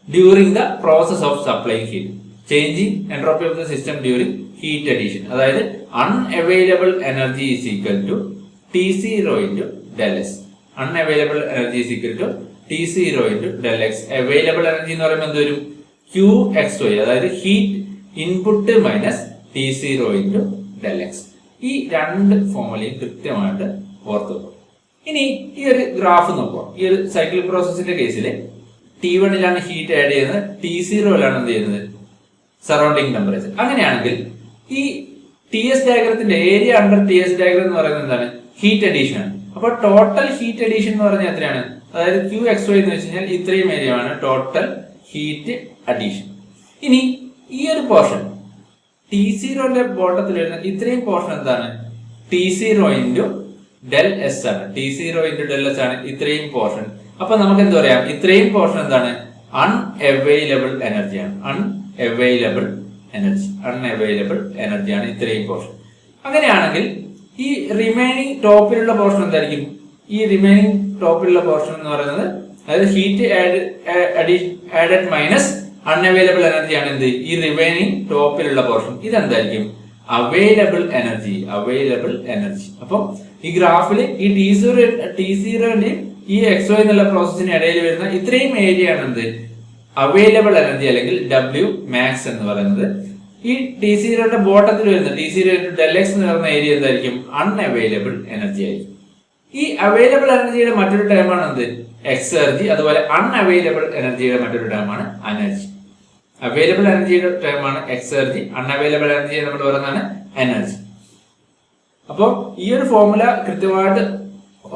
during the process of supplying heat. Change in entropy of the system during heat addition. അതായത് unavailable energy T0 × ΔS. Unavailable energy T0 × ΔX. Available energy എന്ന് പറയുമ്പോൾ എന്ത് വരും, QXY. അതായത് heat input minus T0 × ΔX. ഈ രണ്ട് ഫോർമുലയും കൃത്യമായിട്ട് ഓർത്തു. ഇനി ഈ ഒരു ഗ്രാഫ് നോക്കുക. ഈ ഒരു സൈക്ലിക് പ്രോസസിന്റെ കേസിൽ T1 ഹീറ്റ് ആഡ് ചെയ്യുന്നത്, T0 എന്ത് ചെയ്യുന്നത്, സറൗണ്ടിങ് ടെമ്പറേച്ചർ. അങ്ങനെയാണെങ്കിൽ ഈ TS ഡയഗ്രത്തിന്റെ ഏരിയ അണ്ടർ TS ഡയഗ്രം എന്ന് പറയുന്നത് എന്താണ്, ഹീറ്റ് അഡീഷൻ ആണ്. അപ്പൊ ടോട്ടൽ ഹീറ്റ് അഡീഷൻ എന്ന് പറഞ്ഞാൽ എത്രയാണ്, അതായത് QXY എന്ന് വെച്ച് കഴിഞ്ഞാൽ ഇത്രയും ഏരിയ ആണ് ടോട്ടൽ ഹീറ്റ് അഡീഷൻ. ഇനി ഈ ഒരു പോർഷൻ T0 ബോട്ടത്തിൽ വരുന്ന ഇത്രയും പോർഷൻ എന്താണ്, T0 × ΔS ആണ്. T0 × ΔS ആണ് ഇത്രയും പോർഷൻ. അപ്പൊ നമുക്ക് എന്ത് പറയാം, ഇത്രയും പോർഷൻ എന്താണ്, അൺഅവൈലബിൾ എനർജിയാണ്. അൺഅവൈലബിൾ എനർജിയാണ് ഇത്രയും പോർഷൻ. അങ്ങനെയാണെങ്കിൽ ഈ റിമൈനിങ് ടോപ്പിലുള്ള പോർഷൻ എന്തായിരിക്കും, ഈ റിമൈനിങ് ടോപ്പിലുള്ള പോർഷൻ എന്ന് പറയുന്നത്, അതായത് heat added minus unavailable energy ആണ് എന്ത്, ഈ റിമൈനിങ് ടോപ്പിലുള്ള പോർഷൻ. ഇതെന്തായിരിക്കും, അവൈലബിൾ എനർജി. അപ്പൊ ഈ ഗ്രാഫിൽ ഈ T0ന്റെയും ഈ XY എന്നുള്ള പ്രോസസ്സിന് ഇടയിൽ വരുന്ന ഇത്രയും ഏരിയ ആണ് എന്ത്, അവൈലബിൾ എനർജി അല്ലെങ്കിൽ Wmax എന്ന് പറയുന്നത്. ഈ T0 ബോട്ടത്തിൽ വരുന്ന T0 × ΔX എന്ന് പറയുന്ന ഏരിയ എന്തായിരിക്കും, അൺഅവൈലബിൾ എനർജി ആയിരിക്കും. ഈ അവൈലബിൾ എനർജിയുടെ മറ്റൊരു ടേമാണ് എന്ത്, എക്സർജി. അതുപോലെ അൺഅവൈലബിൾ എനർജിയുടെ മറ്റൊരു ടേമാണ് എനർജി. അവൈലബിൾ എനർജിയുടെ ടേമാണ് എക്സർജി, അൺഅവൈലബിൾ എനർജി നമ്മൾ പറയുന്നതാണ് എനർജി. അപ്പോൾ ഈ ഒരു ഫോർമുല കൃത്യമായിട്ട്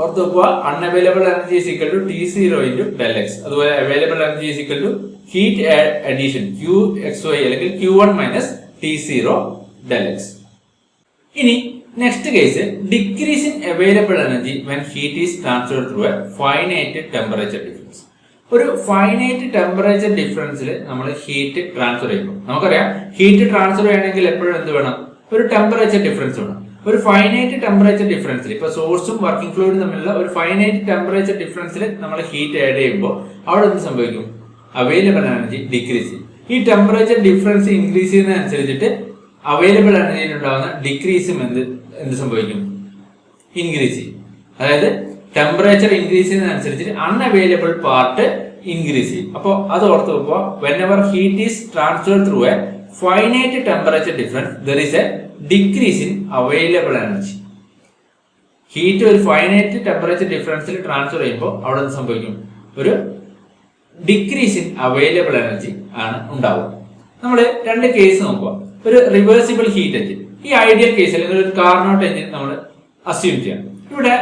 ഓർത്ത് വെക്കുക, unavailable energy is equal to T0 into del X. അതുപോലെ available energy is equal to heat addition QXY അല്ലെങ്കിൽ Q1 minus T0 del X. ഇനി next case, decrease in available energy when heat is transferred through a finite temperature difference. ഒരു finite temperature ഡിഫറൻസിൽ നമ്മൾ heat transfer ചെയ്യുമ്പോൾ നമുക്കറിയാം, heat transfer ചെയ്യണമെങ്കിൽ എപ്പോഴും എന്ത് വേണം, ഒരു ടെമ്പറേച്ചർ ഡിഫറൻസ് വേണം. ഒരു ഫൈനൈറ്റ് ടെമ്പറേച്ചർ ഡിഫറൻസിൽ ഇപ്പൊ സോഴ്സും വർക്കിംഗ് ഫ്ലൂയിഡും തമ്മിലുള്ള ഒരു ഫൈനൈറ്റ് ടെമ്പറേച്ചർ ഡിഫറൻസിൽ നമ്മൾ ഹീറ്റ് ആഡ് ചെയ്യുമ്പോൾ അവിടെ എന്ത് സംഭവിക്കും, അവൈലബിൾ എനർജി ഡിക്രീസ് ചെയ്യും. ഈ ടെമ്പറേച്ചർ ഡിഫറൻസ് ഇൻക്രീസ് ചെയ്യുന്നതനുസരിച്ചിട്ട് അവൈലബിൾ എനർജിയിൽ ഉണ്ടാകുന്ന ഡിക്രീസും എന്ത് സംഭവിക്കും, ഇൻക്രീസ് ചെയ്യും. അതായത് ടെമ്പറേച്ചർ ഇൻക്രീസ് ചെയ്യുന്നതനുസരിച്ച് അൺഅവൈലബിൾ പാർട്ട് ഇൻക്രീസ് ചെയ്യും. അപ്പോൾ അത് ഓർത്ത് വെക്കുക, whenever heat is transferred through a finite temperature difference there is a decrease in available energy. Heat ഒരു ഫൈനൈറ്റ് ടെമ്പറേച്ചർ ഡിഫറൻസിൽ ട്രാൻസ്ഫർ ചെയ്യുമ്പോൾ അവിടെ എന്ത് സംഭവിക്കും, ഒരു ഡിക്രീസ് ഇൻ അവൈലബിൾ എനർജി ആണ് ഉണ്ടാവുക. നമ്മൾ രണ്ട് കേസ് നോക്കുക. ഒരു റിവേഴ്സിബിൾ ഹീറ്റ് എഞ്ചിൻ, ഈ ഐഡിയൽ കേസ് അല്ലെങ്കിൽ ഒരു കാർനോട്ട് എഞ്ചിൻ നമ്മൾ അസ്യൂം ചെയ്യാം. ഇവിടെ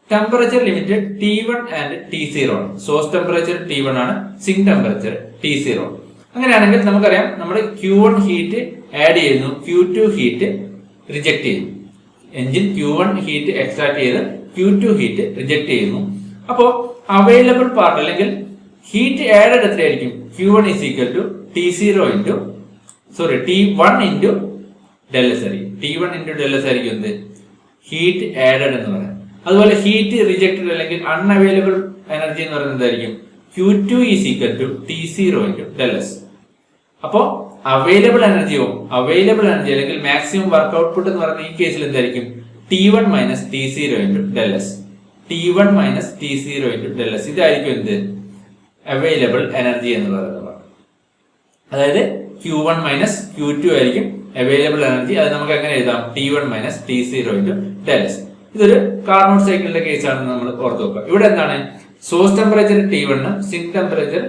temperature limit T1 and T0 ആണ്. സോഴ്സ് ടെമ്പറേച്ചർ T1 ആണ്, സിങ്ക് ടെമ്പറേച്ചർ T0 ആണ്. അങ്ങനെയാണെങ്കിൽ നമുക്കറിയാം, നമ്മൾ Q1 ഹീറ്റ് ആഡ് ചെയ്യുന്നു, Q2 ഹീറ്റ് റിജക്ട് ചെയ്യുന്നു. എഞ്ചിൻ Q1 ഹീറ്റ് എക്സ്ട്രാക്ട് ചെയ്ത് Q2 ഹീറ്റ് റിജക്ട് ചെയ്യുന്നു. അപ്പോൾ അവൈലബിൾ പാർട്ട് അല്ലെങ്കിൽ ഹീറ്റ് ആഡഡ് എത്രയായിരിക്കും, Q1 is equal to T1 into del S ആയിരിക്കും. T1 ഇൻറ്റു ഡെൽ എസ് ആയിരിക്കും എന്ത്, ഹീറ്റ് ആഡഡ് എന്ന് പറയുന്നത്. അതുപോലെ ഹീറ്റ് റിജക്റ്റഡ് അല്ലെങ്കിൽ അൺഅവൈലബിൾ എനർജി എന്ന് പറയുന്നത് എന്തായിരിക്കും, Q2 is equal to T0 into del S. അപ്പോൾ അവൈലബിൾ എനർജി അല്ലെങ്കിൽ മാക്സിമം വർക്ക് ഔട്ട്പുട്ട് എന്ന് പറയുന്ന ഈ കേസിൽ എന്തായിരിക്കും, T1 minus T0 into del S. T1 minus T0 into del S, ഇതായിരിക്കും എന്ത്, അവൈലബിൾ എനർജി എന്ന് പറയുന്നത്. അതായത് Q1 മൈനസ് Q2 ആയിരിക്കും അവൈലബിൾ എനർജി. അത് നമുക്ക് എങ്ങനെ എഴുതാം, T1 minus T0 into del S. ഇതൊരു കാർനോട്ട് സൈക്കിളിന്റെ കേസാണെന്ന് നമ്മൾ ഓർത്ത് വെക്കുക. ഇവിടെ എന്താണ്, സോഴ്സ് ടെമ്പറേച്ചർ T1 ഉം സിങ്ക് ടെമ്പറേച്ചർ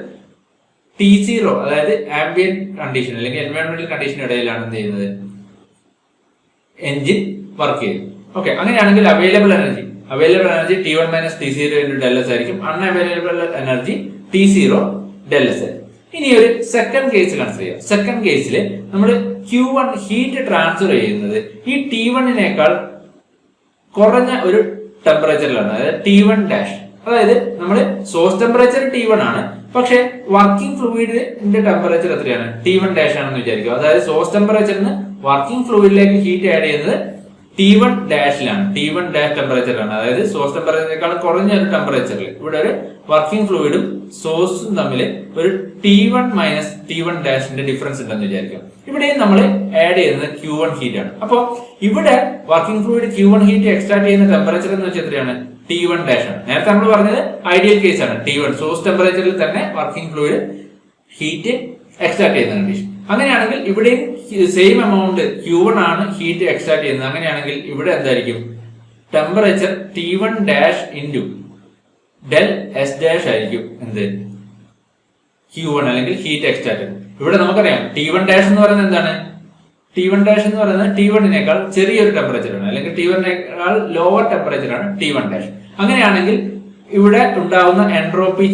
T0, അതായത് ആംബിയൻ കണ്ടീഷൻ അല്ലെങ്കിൽ എൻവയോൺമെന്റൽ കണ്ടീഷൻ ഇടയിലാണ് എന്ത് ചെയ്യുന്നത്, എഞ്ചിൻ വർക്ക് ചെയ്യുന്നത്. ഓക്കെ, അങ്ങനെയാണെങ്കിൽ available energy T1 minus T0 into del S ആയിരിക്കും. Unavailable energy T0 del S ആയിരിക്കും. ഇനി ഒരു സെക്കൻഡ് കേസ് കൺസിഡർ ചെയ്യാം. സെക്കൻഡ് കേസിൽ നമ്മൾ Q1 ഹീറ്റ് ട്രാൻസ്ഫർ ചെയ്യുന്നത് ഈ T1-നേക്കാൾ കുറഞ്ഞ ഒരു ടെമ്പറേച്ചറിലാണ്, അതായത് T1 ഡാഷ്. അതായത് നമ്മൾ സോഴ്സ് ടെമ്പറേച്ചർ T1 ആണ്, പക്ഷെ വർക്കിംഗ് ഫ്ലൂയിഡിന്റെ ടെമ്പറേച്ചർ എത്രയാണ്, T1 ഡാഷ് ആണെന്ന് വിചാരിക്കുക. അതായത് സോഴ്സ് ടെമ്പറേച്ചറിന് വർക്കിംഗ് ഫ്ലൂയിഡിലേക്ക് ഹീറ്റ് ആഡ് ചെയ്യുന്നത് T1 ഡാഷിലാണ്, T1 ഡാഷ് ടെമ്പറേച്ചറിലാണ്. അതായത് സോഴ്സ് ടെമ്പറേച്ചറിനേക്കാൾ കുറഞ്ഞ ഒരു ടെമ്പറേച്ചറിൽ ഇവിടെ ഒരു വർക്കിംഗ് ഫ്ലൂയിഡും സോഴ്സും തമ്മിൽ ഒരു T1 മൈനസ് T1 ഡാഷിന്റെ ഡിഫറൻസ് ഉണ്ടെന്ന് വിചാരിക്കാം. ഇവിടെയും നമ്മൾ ആഡ് ചെയ്യുന്നത് Q1 ഹീറ്റ് ആണ്. അപ്പോൾ ഇവിടെ working fluid Q1 heat extract ചെയ്യുന്ന ടെമ്പറേച്ചർ എന്ന് വെച്ചാൽ എത്രയാണ്, T1 ഡാഷ് ആണ്. നേരത്തെ നമ്മൾ പറഞ്ഞത് ഐഡിയൽ കേസ് ആണ്, T1 സോഴ്സ് ടെമ്പറേച്ചറിൽ തന്നെ വർക്കിംഗ് ഫ്ലൂയിഡ് ഹീറ്റ് എക്സ്ട്രാക്ട് ചെയ്യുന്ന കണ്ടീഷൻ. അങ്ങനെയാണെങ്കിൽ ഇവിടെയും സെയിം എമൗണ്ട് Q1 ആണ് ഹീറ്റ് എക്സ്ട്രാക്ട് ചെയ്യുന്നത്. അങ്ങനെയാണെങ്കിൽ ഇവിടെ എന്തായിരിക്കും, temperature T1 dash into del S dash ആയിരിക്കും എന്ത്, Q1 അല്ലെങ്കിൽ ഹീറ്റ് എക്സ്ട്രാക്ട്. ഇവിടെ നമുക്കറിയാം T1 ഡാഷ് എന്ന് പറയുന്നത് എന്താണ്, T1 ഡാഷ് എന്ന് പറയുന്നത് T1-നേക്കാൾ ചെറിയൊരു ടെമ്പറേച്ചറാണ്, അല്ലെങ്കിൽ T1-നേക്കാൾ ലോവർ ടെമ്പറേച്ചറാണ് T1 ഡാഷ്. അങ്ങനെയാണെങ്കിൽ ഇവിടെ ഉണ്ടാവുന്ന entropy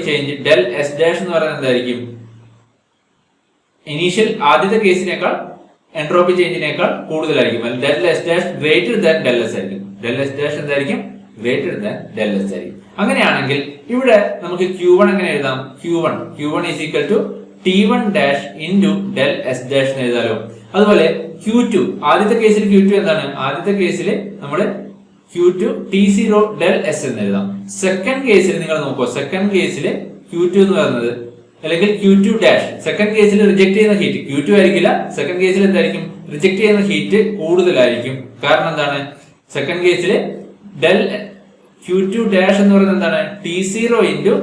change del S dash എന്ന് പറയുന്നത് എന്തായിരിക്കും, ഇനീഷ്യൽ ആദ്യത്തെ കേസിനേക്കാൾ എൻട്രോപ്പി ചേഞ്ചിനേക്കാൾ കൂടുതലായിരിക്കും. Del S dash greater than del S ആയിരിക്കും. ഡെൽ എസ് ഡാഷ് എന്തായിരിക്കും, ഗ്രേറ്റർ ദാൻ ഡെൽ എസ് ആയിരിക്കും. അങ്ങനെയാണെങ്കിൽ ഇവിടെ നമുക്ക് Q1 എങ്ങനെ എഴുതാം, Q1 is equal to T1 dash into del S dash എന്ന് എഴുതാലോ. അതുപോലെ Q2, ആദ്യത്തെ കേസിൽ Q2 എന്താണ്, ആദ്യത്തെ കേസിൽ നമ്മൾ Q2 T0 ഡെൽ എസ് എന്ന് എഴുതാം. സെക്കൻഡ് കേസിൽ നിങ്ങൾ നോക്കുക, സെക്കൻഡ് കേസിൽ Q2 എന്ന് പറയുന്നത് അല്ലെങ്കിൽ Q2 ഡാഷ്, സെക്കൻഡ് കേസിൽ റിജക്ട് ചെയ്യുന്ന ഹീറ്റ് Q2 ആയിരിക്കില്ല. സെക്കൻഡ് കേസിൽ എന്തായിരിക്കും, റിജക്ട് ചെയ്യുന്ന ഹീറ്റ് കൂടുതലായിരിക്കും. കാരണം എന്താണ്, സെക്കൻഡ് കേസിൽ ഡെൽ Q2 ഡാഷ് എന്ന് പറയുന്നത് എന്താണ്, T0 into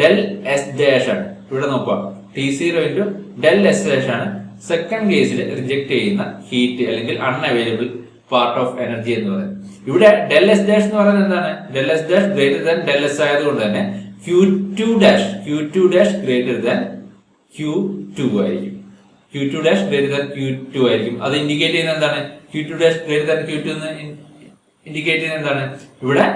del S dash ആണ്. ഇവിടെ നോക്കുക, T0 into del S dash ആണ് സെക്കൻഡ് കേസിൽ റിജക്ട് ചെയ്യുന്ന ഹീറ്റ് അല്ലെങ്കിൽ അൺഅവൈലബിൾ പാർട്ട് ഓഫ് എനർജി എന്ന് പറയുന്നത്. ഇവിടെ ഡെൽ എസ് ഡാഷ് എന്ന് പറയുന്നത് എന്താണ്, del S dash greater than del S ആയതുകൊണ്ട് തന്നെ Q2 dash greater than Q2 ആയിരിക്കും. Q2 dash greater than Q2 ആയിരിക്കും. അത് ഇൻഡിക്കേറ്റ് ചെയ്യുന്നത് എന്താണ്, Q2 dash greater than Q2 എന്ന് ഇൻഡിക്കേറ്റ് ചെയ്യുന്നത് എന്താണ്? ഇവിടെ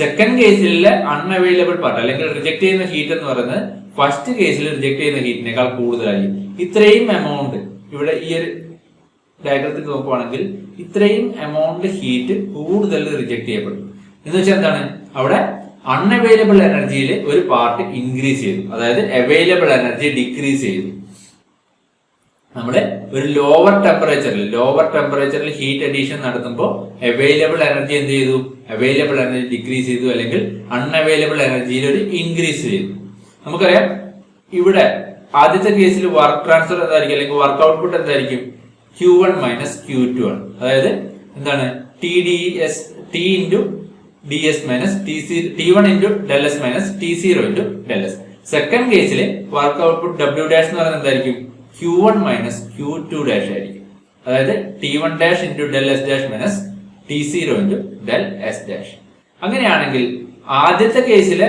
സെക്കൻഡ് കേസിലെ അൺഅവൈലബിൾ പാർട്ട് അല്ലെങ്കിൽ റിജക്ട് ചെയ്യുന്ന ഹീറ്റ് എന്ന് പറയുന്നത് ഫസ്റ്റ് കേസിൽ റിജക്ട് ചെയ്യുന്ന ഹീറ്റിനേക്കാൾ കൂടുതലായിരിക്കും. ഇത്രയും എമൗണ്ട് ഇവിടെ ഈ ഒരു ഡയഗ്രത്തിൽ നോക്കുവാണെങ്കിൽ ഇത്രയും എമൗണ്ട് ഹീറ്റ് കൂടുതൽ റിജക്ട് ചെയ്യപ്പെടും. എന്ന് വെച്ചാൽ എന്താണ്? അവിടെ അൺഅവൈലബിൾ എനർജിയിൽ ഒരു പാർട്ട് ഇൻക്രീസ് ചെയ്തു, അതായത് അവൈലബിൾ എനർജി ഡിക്രീസ് ചെയ്തു. നമ്മുടെ ഒരു ലോവർ ടെമ്പറേച്ചറിൽ ഹീറ്റ് അഡീഷൻ നടത്തുമ്പോൾ അവൈലബിൾ എനർജി എന്ത് ചെയ്തു? അവൈലബിൾ എനർജി ഡിക്രീസ് ചെയ്തു, അല്ലെങ്കിൽ അൺഅവൈലബിൾ എനർജിയിൽ ഒരു ഇൻക്രീസ് ചെയ്തു. നമുക്കറിയാം ഇവിടെ ആദ്യത്തെ കേസിൽ വർക്ക് ട്രാൻസ്ഫർ എന്തായിരിക്കും, അല്ലെങ്കിൽ വർക്ക് ഔട്ട്പുട്ട് എന്തായിരിക്കും? Q1 മൈനസ് Q2 ആണ്. അതായത് എന്താണ്? T into ds minus T1 into del S minus T0 into del S. Second കേസിൽ വർക്ക് ഔട്ട്പുട്ട് W ഡാഷ് എന്ന് പറയുന്നത് എന്തായിരിക്കും? Q1 മൈനസ് Q2 ഡാഷ് ആയിരിക്കും. അതായത് T1 dash into del S dash minus T0 into del S dash. അങ്ങനെയാണെങ്കിൽ ആദ്യത്തെ കേസിലെ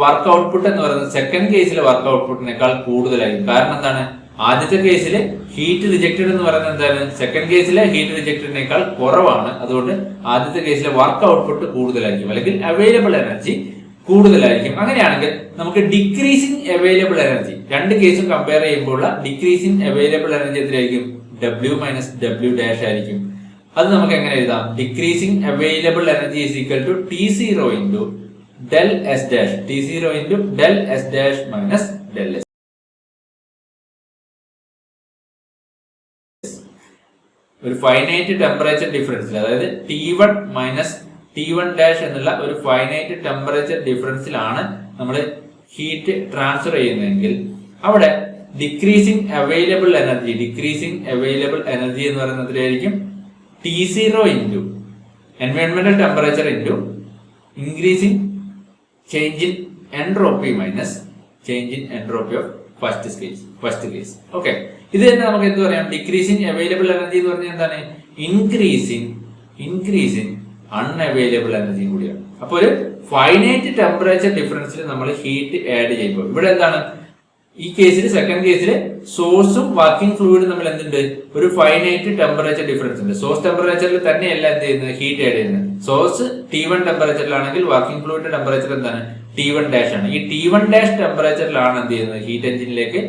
work output എന്ന് പറയുന്നത് സെക്കൻഡ് കേസിലെ വർക്ക് ഔട്ട്പുട്ടിനേക്കാൾ കൂടുതലായിരിക്കും. കാരണം എന്താണ്? ആദ്യത്തെ കേസിൽ ഹീറ്റ് റിജക്റ്റഡ് എന്ന് പറയുന്നത് എന്താണ്? സെക്കൻഡ് കേസിലെ ഹീറ്റ് റിജക്റ്റഡിനേക്കാൾ കുറവാണ്. അതുകൊണ്ട് ആദ്യത്തെ കേസിലെ വർക്ക് ഔട്ട്പുട്ട് കൂടുതലായിരിക്കും, അല്ലെങ്കിൽ അവൈലബിൾ എനർജി കൂടുതലായിരിക്കും. അങ്ങനെയാണെങ്കിൽ നമുക്ക് ഡിക്രീസിങ് അവൈലബിൾ എനർജി, രണ്ട് കേസും കമ്പയർ ചെയ്യുമ്പോൾ ഡിക്രീസിങ് അവൈലബിൾ എനർജി എത്രയായിരിക്കും? W മൈനസ് W ഡാഷ് ആയിരിക്കും. അത് നമുക്ക് എങ്ങനെ എഴുതാം? Decreasing available energy is equal to T0 into del S dash, T0 into del S dash minus del S. ഒരു ഫൈനൈറ്റ് ടെമ്പറേച്ചർ ഡിഫറൻസിൽ, അതായത് T1 മൈനസ് T1 ഡാഷ് എന്നുള്ള ഒരു ഫൈനൈറ്റ് ടെമ്പറേച്ചർ ഡിഫറൻസിലാണ് നമ്മൾ ഹീറ്റ് ട്രാൻസ്ഫർ ചെയ്യുന്നതെങ്കിൽ അവിടെ ഡിക്രീസിങ് അവൈലബിൾ എനർജി എന്ന് പറയുന്നത് എത്രയായിരിക്കും? T0 ഇൻറ്റു എൻവയോൺമെന്റൽ temperature into increasing change in entropy minus change in entropy of first case. Okay, ഇത് തന്നെ നമുക്ക് എന്ത് പറയാം? ഡിക്രീസിങ് അവൈലബിൾ എനർജി എന്ന് പറഞ്ഞാൽ എന്താണ്? ഇൻക്രീസിങ് അൺഅവൈലബിൾ എനർജിയും കൂടിയാണ്. അപ്പോൾ ഒരു ഫൈനൈറ്റ് ടെമ്പറേച്ചർ ഡിഫറൻസിൽ നമ്മൾ ഹീറ്റ് ആഡ് ചെയ്യുമ്പോൾ ഇവിടെ എന്താണ്? ഈ കേസിൽ സെക്കൻഡ് കേസിൽ സോഴ്സും വർക്കിംഗ് ഫ്ലൂയിഡും തമ്മിൽ എന്തുണ്ട്? ഒരു ഫൈനൈറ്റ് ടെമ്പറേച്ചർ ഡിഫറൻസ് ഉണ്ട്. സോഴ്സ് ടെമ്പറേച്ചറിൽ തന്നെയല്ല എന്ത് ചെയ്യുന്നത്? ഹീറ്റ് ആഡ് ചെയ്യുന്നത്. സോഴ്സ് T1 ടെമ്പറേച്ചറിലാണെങ്കിൽ വർക്കിംഗ് ഫ്ലൂയിഡിന്റെ ടെമ്പറേച്ചർ എന്താണ്? T1 ഡാഷ് ആണ്. ഈ T1 ഡാഷ് ടെമ്പറേച്ചറിലാണ് എന്ത് ചെയ്യുന്നത്? ഹീറ്റ് എഞ്ചിനിലേക്ക്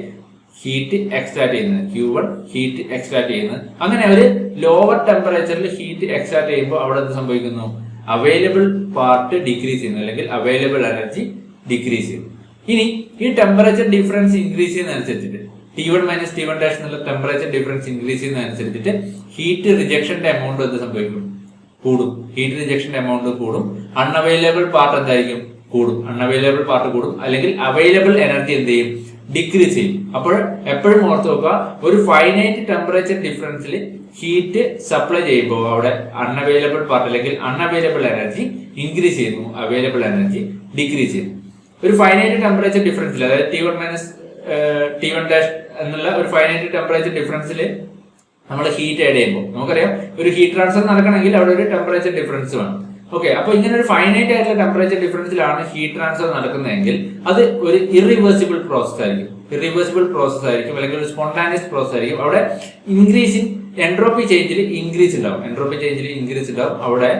ഹീറ്റ് എക്സ്ട്രാക്ട് ചെയ്യുന്നത്. Q1 ഹീറ്റ് എക്സ്ട്രാക്ട് ചെയ്യുന്നത്. അങ്ങനെ ഒരു ലോവർ ടെമ്പറേച്ചറിൽ ഹീറ്റ് എക്സ്ട്രാക്ട് ചെയ്യുമ്പോൾ അവിടെ എന്ത് സംഭവിക്കുന്നു? അവൈലബിൾ പാർട്ട് ഡിക്രീസ് ചെയ്യുന്നു, അല്ലെങ്കിൽ അവൈലബിൾ എനർജി ഡിക്രീസ് ചെയ്യുന്നു. ഇനി ഈ ടെമ്പറേച്ചർ ഡിഫറൻസ് ഇൻക്രീസ് ചെയ്യുന്നതനുസരിച്ചിട്ട് T1 മൈനസ് T1 ഡാഷ് എന്നുള്ള ടെമ്പറേച്ചർ ഡിഫറൻസ് ഇൻക്രീസ് ചെയ്യുന്നതനുസരിച്ചിട്ട് ഹീറ്റ് റിജക്ഷന്റെ എമൗണ്ട് എന്ത് സംഭവിക്കും? കൂടും. ഹീറ്റ് റിജക്ഷന്റെ എമൗണ്ട് കൂടും. അൺഅവൈലബിൾ പാർട്ട് എന്തായിരിക്കും? കൂടും. അൺഅവൈലബിൾ പാർട്ട് കൂടും, അല്ലെങ്കിൽ അവൈലബിൾ എനർജി എന്ത് ചെയ്യും? ഡിക്രീസ് ചെയ്യും. അപ്പോൾ എപ്പോഴും ഓർത്ത് നോക്കുക, ഒരു ഫൈനൈറ്റ് ടെമ്പറേച്ചർ ഡിഫറൻസിൽ ഹീറ്റ് സപ്ലൈ ചെയ്യുമ്പോൾ അവിടെ അൺഅവൈലബിൾ പാർട്ട് അല്ലെങ്കിൽ അൺഅവൈലബിൾ എനർജി ഇൻക്രീസ് ചെയ്യുന്നു, അവൈലബിൾ എനർജി ഡിക്രീസ് ചെയ്യുന്നു. ഒരു ഫൈനൈറ്റ് ടെമ്പറേച്ചർ ഡിഫറൻസിൽ, അതായത് T1 മൈനസ് T1 ഡാഷ് എന്നുള്ള ഒരു ഫൈനൈറ്റ് ടെമ്പറേച്ചർ ഡിഫറൻസിൽ നമ്മൾ ഹീറ്റ് ആഡ് ചെയ്യുമ്പോൾ നമുക്കറിയാം ഒരു ഹീറ്റ് ട്രാൻസ്ഫർ നടക്കണമെങ്കിൽ അവിടെ ഒരു ടെമ്പറേച്ചർ ഡിഫറൻസ് വേണം. ഓക്കെ, അപ്പൊ ഇങ്ങനെ ഒരു ഫൈനൈറ്റ് ആയിട്ടുള്ള ടെമ്പറേച്ചർ ഡിഫറൻസിലാണ് ഹീറ്റ് ട്രാൻസ്ഫർ നടക്കുന്നതെങ്കിൽ അത് ഒരു ഇറിവേഴ്സിബിൾ പ്രോസസ് ആയിരിക്കും. അല്ലെങ്കിൽ ഒരു സ്പോണ്ടാനിയസ് പ്രോസസ് ആയിരിക്കും. അവിടെ ഇൻക്രീസിങ് എൻട്രോപ്പി ചേഞ്ചിൽ ഇൻക്രീസ് ഉണ്ടാവും. അവിടെ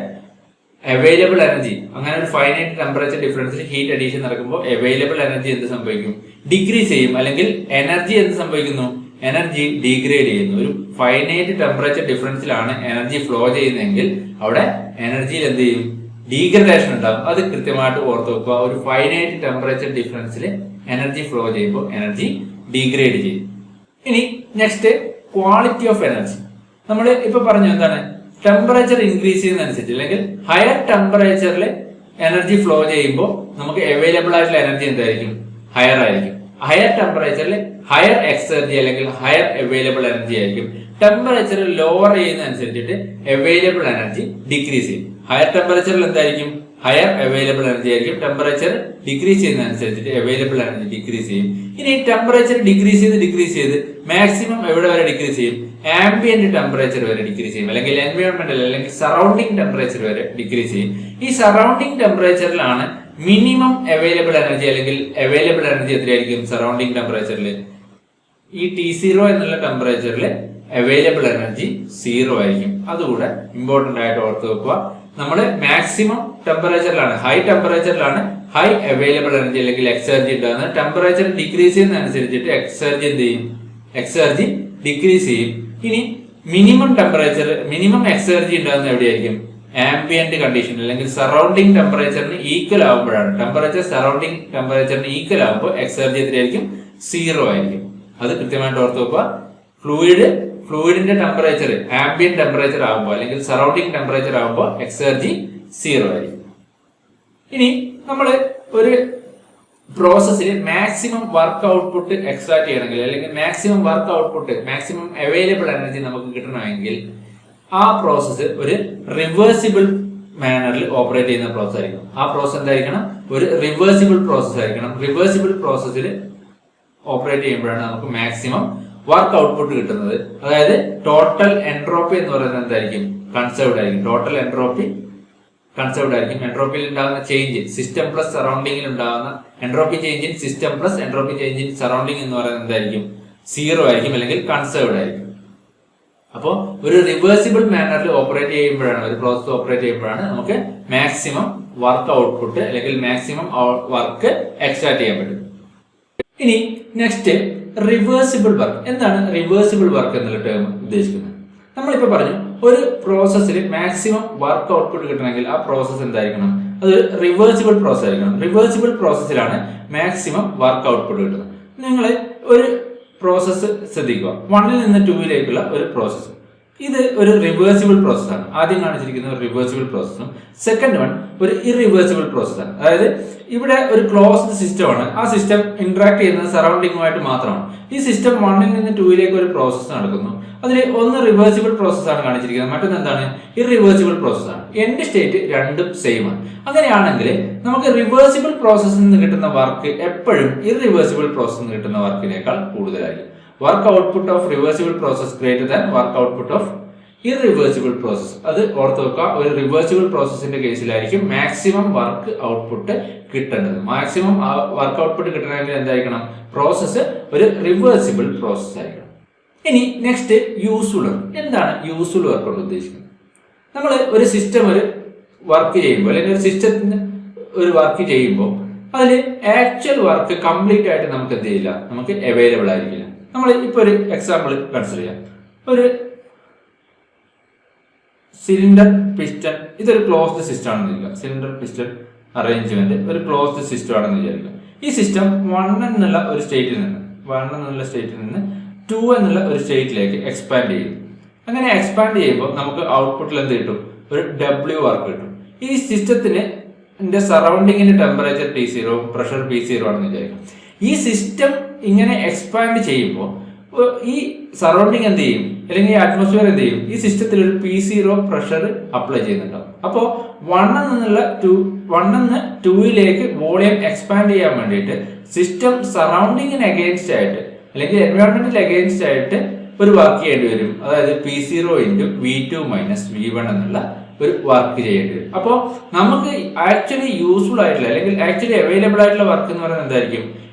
അവൈലബിൾ എനർജി, അങ്ങനെ ഒരു ഫൈനൈറ്റ് ടെമ്പറേച്ചർ ഡിഫറൻസിൽ ഹീറ്റ് അഡീഷൻ നടക്കുമ്പോൾ അവൈലബിൾ എനർജി എന്ത് സംഭവിക്കും? ഡിക്രീസ് ചെയ്യും. അല്ലെങ്കിൽ എനർജി എന്ത് സംഭവിക്കുന്നു? എനർജി ഡീഗ്രേഡ് ചെയ്യുന്നു. ഒരു ഫൈനൈറ്റ് ടെമ്പറേച്ചർ ഡിഫറൻസിലാണ് എനർജി ഫ്ലോ ചെയ്യുന്നതെങ്കിൽ അവിടെ എനർജിയിൽ എന്ത് ചെയ്യും? ഡീഗ്രഡേഷൻ ഉണ്ടാകും. അത് കൃത്യമായിട്ട് ഓർത്ത് വെക്കുക. ഒരു ഫൈനൈറ്റ് ടെമ്പറേച്ചർ ഡിഫറൻസിൽ എനർജി ഫ്ലോ ചെയ്യുമ്പോൾ എനർജി ഡീഗ്രേഡ് ചെയ്യും. ഇനി നെക്സ്റ്റ് ക്വാളിറ്റി ഓഫ് എനർജി. നമ്മൾ ഇപ്പൊ പറഞ്ഞു എന്താണ്? ടെമ്പറേച്ചർ ഇൻക്രീസ് ചെയ്യുന്നതനുസരിച്ച് അല്ലെങ്കിൽ ഹയർ ടെമ്പറേച്ചറിൽ എനർജി ഫ്ലോ ചെയ്യുമ്പോൾ നമുക്ക് അവൈലബിൾ ആയിട്ടുള്ള എനർജി എന്തായിരിക്കും? ഹയർ ആയിരിക്കും. ഹയർ ടെമ്പറേച്ചറിൽ ഹയർ എക്സർജി അല്ലെങ്കിൽ ഹയർ അവൈലബിൾ എനർജി ആയിരിക്കും. ടെമ്പറേച്ചർ ലോവർ ചെയ്യുന്നതനുസരിച്ചിട്ട് അവൈലബിൾ എനർജി ഡിക്രീസ് ചെയ്യും. ഹയർ ടെമ്പറേച്ചറിൽ എന്തായിരിക്കും? ഹയർ അവൈലബിൾ എനർജി ആയിരിക്കും. ടെമ്പറേച്ചർ ഡിക്രീസ് ചെയ്യുന്നതനുസരിച്ചിട്ട് അവൈലബിൾ എനർജി ഡിക്രീസ് ചെയ്യും. ഇനി ടെമ്പറേച്ചർ ഡിക്രീസ് ചെയ്ത് മാക്സിമം എവിടെ വരെ ഡിക്രീസ് ചെയ്യും? ആംബിയന്റ് ടെമ്പറേച്ചർ വരെ ഡിക്രീസ് ചെയ്യും, അല്ലെങ്കിൽ എൻവയോൺമെന്റൽ അല്ലെങ്കിൽ സറൗണ്ടിങ് ടെമ്പറേച്ചർ വരെ ഡിക്രീസ് ചെയ്യും. ഈ സറൗണ്ടിങ് ടെമ്പറേച്ചറിലാണ് മിനിമം അവൈലബിൾ എനർജി, അല്ലെങ്കിൽ അവൈലബിൾ എനർജി എത്രയായിരിക്കും? സറൗണ്ടിങ് ടെമ്പറേച്ചറിൽ ഈ T0 എന്നുള്ള ടെമ്പറേച്ചറിൽ അവൈലബിൾ എനർജി 0 ആയിരിക്കും. അതുകൂടെ ഇമ്പോർട്ടന്റ് ആയിട്ട് ഓർത്ത് വെക്കുക. നമ്മൾ മാക്സിമം ടെമ്പറേച്ചറിലാണ്, ഹൈ ടെമ്പറേച്ചറിലാണ് ഹൈ അവൈലബിൾ എനർജി അല്ലെങ്കിൽ എക്സർജി ഉണ്ടാകുന്നത്. ടെമ്പറേച്ചർ ഡിക്രീസ് ചെയ്യുന്നതനുസരിച്ചിട്ട് എക്സർജി എന്ത് ചെയ്യും? എക്സർജി ഡിക്രീസ് ചെയ്യും. ഇനി മിനിമം ടെമ്പറേച്ചർ, മിനിമം എക്സർജി ഉണ്ടാകുന്നത് എവിടെയായിരിക്കും? ആംബിയന്റ് കണ്ടീഷൻ അല്ലെങ്കിൽ സറൗണ്ടിങ് ടെമ്പറേച്ചറിന് ഈക്വൽ ആകുമ്പോഴാണ്. ടെമ്പറേച്ചർ സറൗണ്ടിങ് ടെമ്പറേച്ചറിന് ഈക്വൽ ആകുമ്പോൾ എക്സർജി എത്രയായിരിക്കും? 0 ആയിരിക്കും. അത് കൃത്യമായിട്ട് ഓർത്ത് വെക്കുക. ഫ്ലൂയിഡിന്റെ ടെമ്പറേച്ചർ ആംബിയന്റ് ടെമ്പറേച്ചർ ആകുമ്പോൾ അല്ലെങ്കിൽ സറൗണ്ടിങ് ടെമ്പറേച്ചർ ആകുമ്പോൾ എക്സർജി 0 ആയിരിക്കും. ഇനി നമ്മൾ ഒരു പ്രോസസ്സിൽ മാക്സിമം വർക്ക് ഔട്ട്പുട്ട് എക്സ്ട്രാക്ട് ചെയ്യണമെങ്കിൽ അല്ലെങ്കിൽ maximum work output, maximum available energy നമുക്ക് കിട്ടണമെങ്കിൽ ആ പ്രോസസ്സ് ഒരു റിവേഴ്സിബിൾ മാനറിൽ ഓപ്പറേറ്റ് ചെയ്യുന്ന പ്രോസസ് ആയിരിക്കണം. ആ പ്രോസസ് എന്തായിരിക്കണം? ഒരു റിവേഴ്സിബിൾ പ്രോസസ് ആയിരിക്കണം. റിവേഴ്സിബിൾ പ്രോസസ്സിൽ ഓപ്പറേറ്റ് ചെയ്യുമ്പോഴാണ് നമുക്ക് മാക്സിമം വർക്ക് ഔട്ട്പുട്ട് കിട്ടുന്നത്. അതായത് ടോട്ടൽ എൻട്രോപ്പി എന്ന് പറയുന്നത് എന്തായിരിക്കും? കൺസേർവ്ഡ് ആയിരിക്കും. ടോട്ടൽ എൻട്രോപ്പി കൺസേർവ്ഡ് ആയിരിക്കും. എൻട്രോപ്പിയിൽ ഉണ്ടാകുന്ന ചേഞ്ച്, സിസ്റ്റം പ്ലസ് സറൗണ്ടിങ്ങിൽ ഉണ്ടാകുന്ന entropy change in system plus entropy change in surrounding എന്ന് പറയുന്നത് എന്തായിരിക്കും? 0 ആയിരിക്കും അല്ലെങ്കിൽ കൺസേർവ്ഡ് ആയിരിക്കും. അപ്പോൾ ഒരു റിവേഴ്സിബിൾ മാനറിൽ ഓപ്പറേറ്റ് ചെയ്യുമ്പോഴാണ്, ഒരു പ്രോസസ് ഓപ്പറേറ്റ് ചെയ്യുമ്പോഴാണ് നമുക്ക് മാക്സിമം വർക്ക് ഔട്ട്പുട്ട് അല്ലെങ്കിൽ മാക്സിമം വർക്ക് എക്സ്ട്രാക്ട് ചെയ്യാൻ പറ്റും. ഇനി നെക്സ്റ്റ് റിവേഴ്സിബിൾ വർക്ക്. എന്താണ് റിവേഴ്സിബിൾ വർക്ക് എന്നുള്ള ടേം ഉദ്ദേശിക്കുന്നത്? നമ്മളിപ്പോൾ പറഞ്ഞു ഒരു പ്രോസസ്സിൽ മാക്സിമം വർക്ക് ഔട്ട്പുട്ട് കിട്ടണമെങ്കിൽ ആ പ്രോസസ്സ് എന്തായിരിക്കണം? അത് റിവേഴ്സിബിൾ പ്രോസസ് ആയിരിക്കണം. റിവേഴ്സിബിൾ പ്രോസസ്സിലാണ് മാക്സിമം വർക്ക് ഔട്ട്പുട്ട് കിട്ടുന്നത്. നിങ്ങൾ ഒരു പ്രോസസ്സ് ശ്രദ്ധിക്കുക. 1ൽ നിന്ന് 2ലേക്കുള്ള ഒരു പ്രോസസ്സ്. ഇത് ഒരു റിവേഴ്സിബിൾ പ്രോസസ്സാണ്. ആദ്യം കാണിച്ചിരിക്കുന്ന ഒരു റിവേഴ്സിബിൾ പ്രോസസ്സും സെക്കൻഡ് വൺ ഒരു ഇറിവേഴ്സിബിൾ പ്രോസസ്സാണ്. അതായത് ഇവിടെ ഒരു ക്ലോസ്ഡ് സിസ്റ്റമാണ്. ആ സിസ്റ്റം ഇന്ററാക്ട് ചെയ്യുന്നത് സറൗണ്ടിങ്ങുമായിട്ട് മാത്രമാണ്. ഈ സിസ്റ്റം 1ൽ നിന്ന് 2ലേക്ക് ഒരു പ്രോസസ്സ് നടക്കുന്നു. അതിൽ ഒന്ന് റിവേഴ്സിബിൾ പ്രോസസ്സാണ് കാണിച്ചിരിക്കുന്നത്, മറ്റൊന്ന് എന്താണ്? ഇറിവേഴ്സിബിൾ പ്രോസസ്സാണ്. എൻഡ് സ്റ്റേറ്റ് രണ്ടും സെയിം ആണ്. അങ്ങനെയാണെങ്കിൽ നമുക്ക് റിവേഴ്സിബിൾ പ്രോസസ്സിൽ നിന്ന് കിട്ടുന്ന വർക്ക് എപ്പോഴും ഇറിവേഴ്സിബിൾ പ്രോസസ്സിൽ നിന്ന് കിട്ടുന്ന വർക്കിനേക്കാൾ കൂടുതലായിരിക്കും. Work output of reversible process greater than work output of irreversible process. അത് ഓർത്ത് വെക്കുക. ഒരു റിവേഴ്സിബിൾ പ്രോസസ്സിന്റെ കേസിലായിരിക്കും മാക്സിമം വർക്ക് ഔട്ട്പുട്ട് കിട്ടേണ്ടത്. മാക്സിമം വർക്ക് ഔട്ട്പുട്ട് കിട്ടണമെങ്കിൽ എന്തായിരിക്കണം? പ്രോസസ്സ് ഒരു റിവേഴ്സിബിൾ പ്രോസസ് ആയിരിക്കണം. ഇനി നെക്സ്റ്റ് യൂസ്ഫുൾ വർക്ക്. എന്താണ് യൂസ്ഫുൾ വർക്ക് കൊണ്ട് ഉദ്ദേശിക്കുന്നത്? നമ്മൾ ഒരു സിസ്റ്റം ഒരു വർക്ക് ചെയ്യുമ്പോൾ അല്ലെങ്കിൽ ഒരു സിസ്റ്റത്തിന് ഒരു വർക്ക് ചെയ്യുമ്പോൾ അതിൽ ആക്ച്വൽ വർക്ക് കംപ്ലീറ്റ് ആയിട്ട് നമുക്ക് എന്ത് ചെയ്യില്ല, നമുക്ക് അവൈലബിൾ ആയിരിക്കില്ല. നമ്മൾ ഇപ്പോൾ ഒരു എക്സാമ്പിൾ കൺസിഡർ ചെയ്യാം. ഒരു സിലിണ്ടർ പിസ്റ്റൺ, ഇതൊരു ക്ലോസ്ഡ് സിസ്റ്റം ആണെന്ന് വിചാരിക്കുക. സിലിണ്ടർ പിസ്റ്റൺ അറേഞ്ച്മെന്റ് ഒരു ക്ലോസ്ഡ് സിസ്റ്റം ആണെന്ന് വിചാരിക്കുക. ഈ സിസ്റ്റം 1 എന്നുള്ള ഒരു സ്റ്റേറ്റിൽ നിന്ന് 2 എന്നുള്ള ഒരു സ്റ്റേറ്റിലേക്ക് എക്സ്പാൻഡ് ചെയ്യും. അങ്ങനെ എക്സ്പാൻഡ് ചെയ്യുമ്പോൾ നമുക്ക് ഔട്ട്പുട്ടിൽ എന്ത് കിട്ടും? ഒരു W വർക്ക് കിട്ടും. ഈ സിസ്റ്റത്തിന് സറൗണ്ടിങ്ങിന്റെ ടെമ്പറേച്ചർ T0, പ്രഷർ P0 ആണെന്ന് വിചാരിക്കും. ഈ സിസ്റ്റം ഇങ്ങനെ എക്സ്പാൻഡ് ചെയ്യുമ്പോൾ ഈ സറൗണ്ടിങ് എന്ത് ചെയ്യും, അല്ലെങ്കിൽ ഈ അറ്റ്മോസ്ഫിയർ എന്ത് ചെയ്യും? ഈ സിസ്റ്റത്തിൽ ഒരു P0 പ്രഷർ അപ്ലൈ ചെയ്യുന്നുണ്ടാവും. അപ്പോൾ 1 നിന്ന് 2ലേക്ക് വോളിയം എക്സ്പാൻഡ് ചെയ്യാൻ വേണ്ടിയിട്ട് സിസ്റ്റം സറൗണ്ടിങ്ങിന് അഗെയിൻസ്റ്റ് ആയിട്ട് അല്ലെങ്കിൽ എൻവയോൺമെന്റിൽ അഗെയിൻസ്റ്റ് ആയിട്ട് ഒരു വർക്ക് ചെയ്യേണ്ടി വരും. അതായത് P0 × V2 - V1 എന്നുള്ള ഒരു വർക്ക് ചെയ്യേണ്ടി വരും. അപ്പോൾ നമുക്ക് ആക്ച്വലി യൂസ്ഫുൾ ആയിട്ടുള്ള അല്ലെങ്കിൽ ആക്ച്വലി അവൈലബിൾ ആയിട്ടുള്ള വർക്ക് എന്ന് പറയുന്നത് എന്തായിരിക്കും?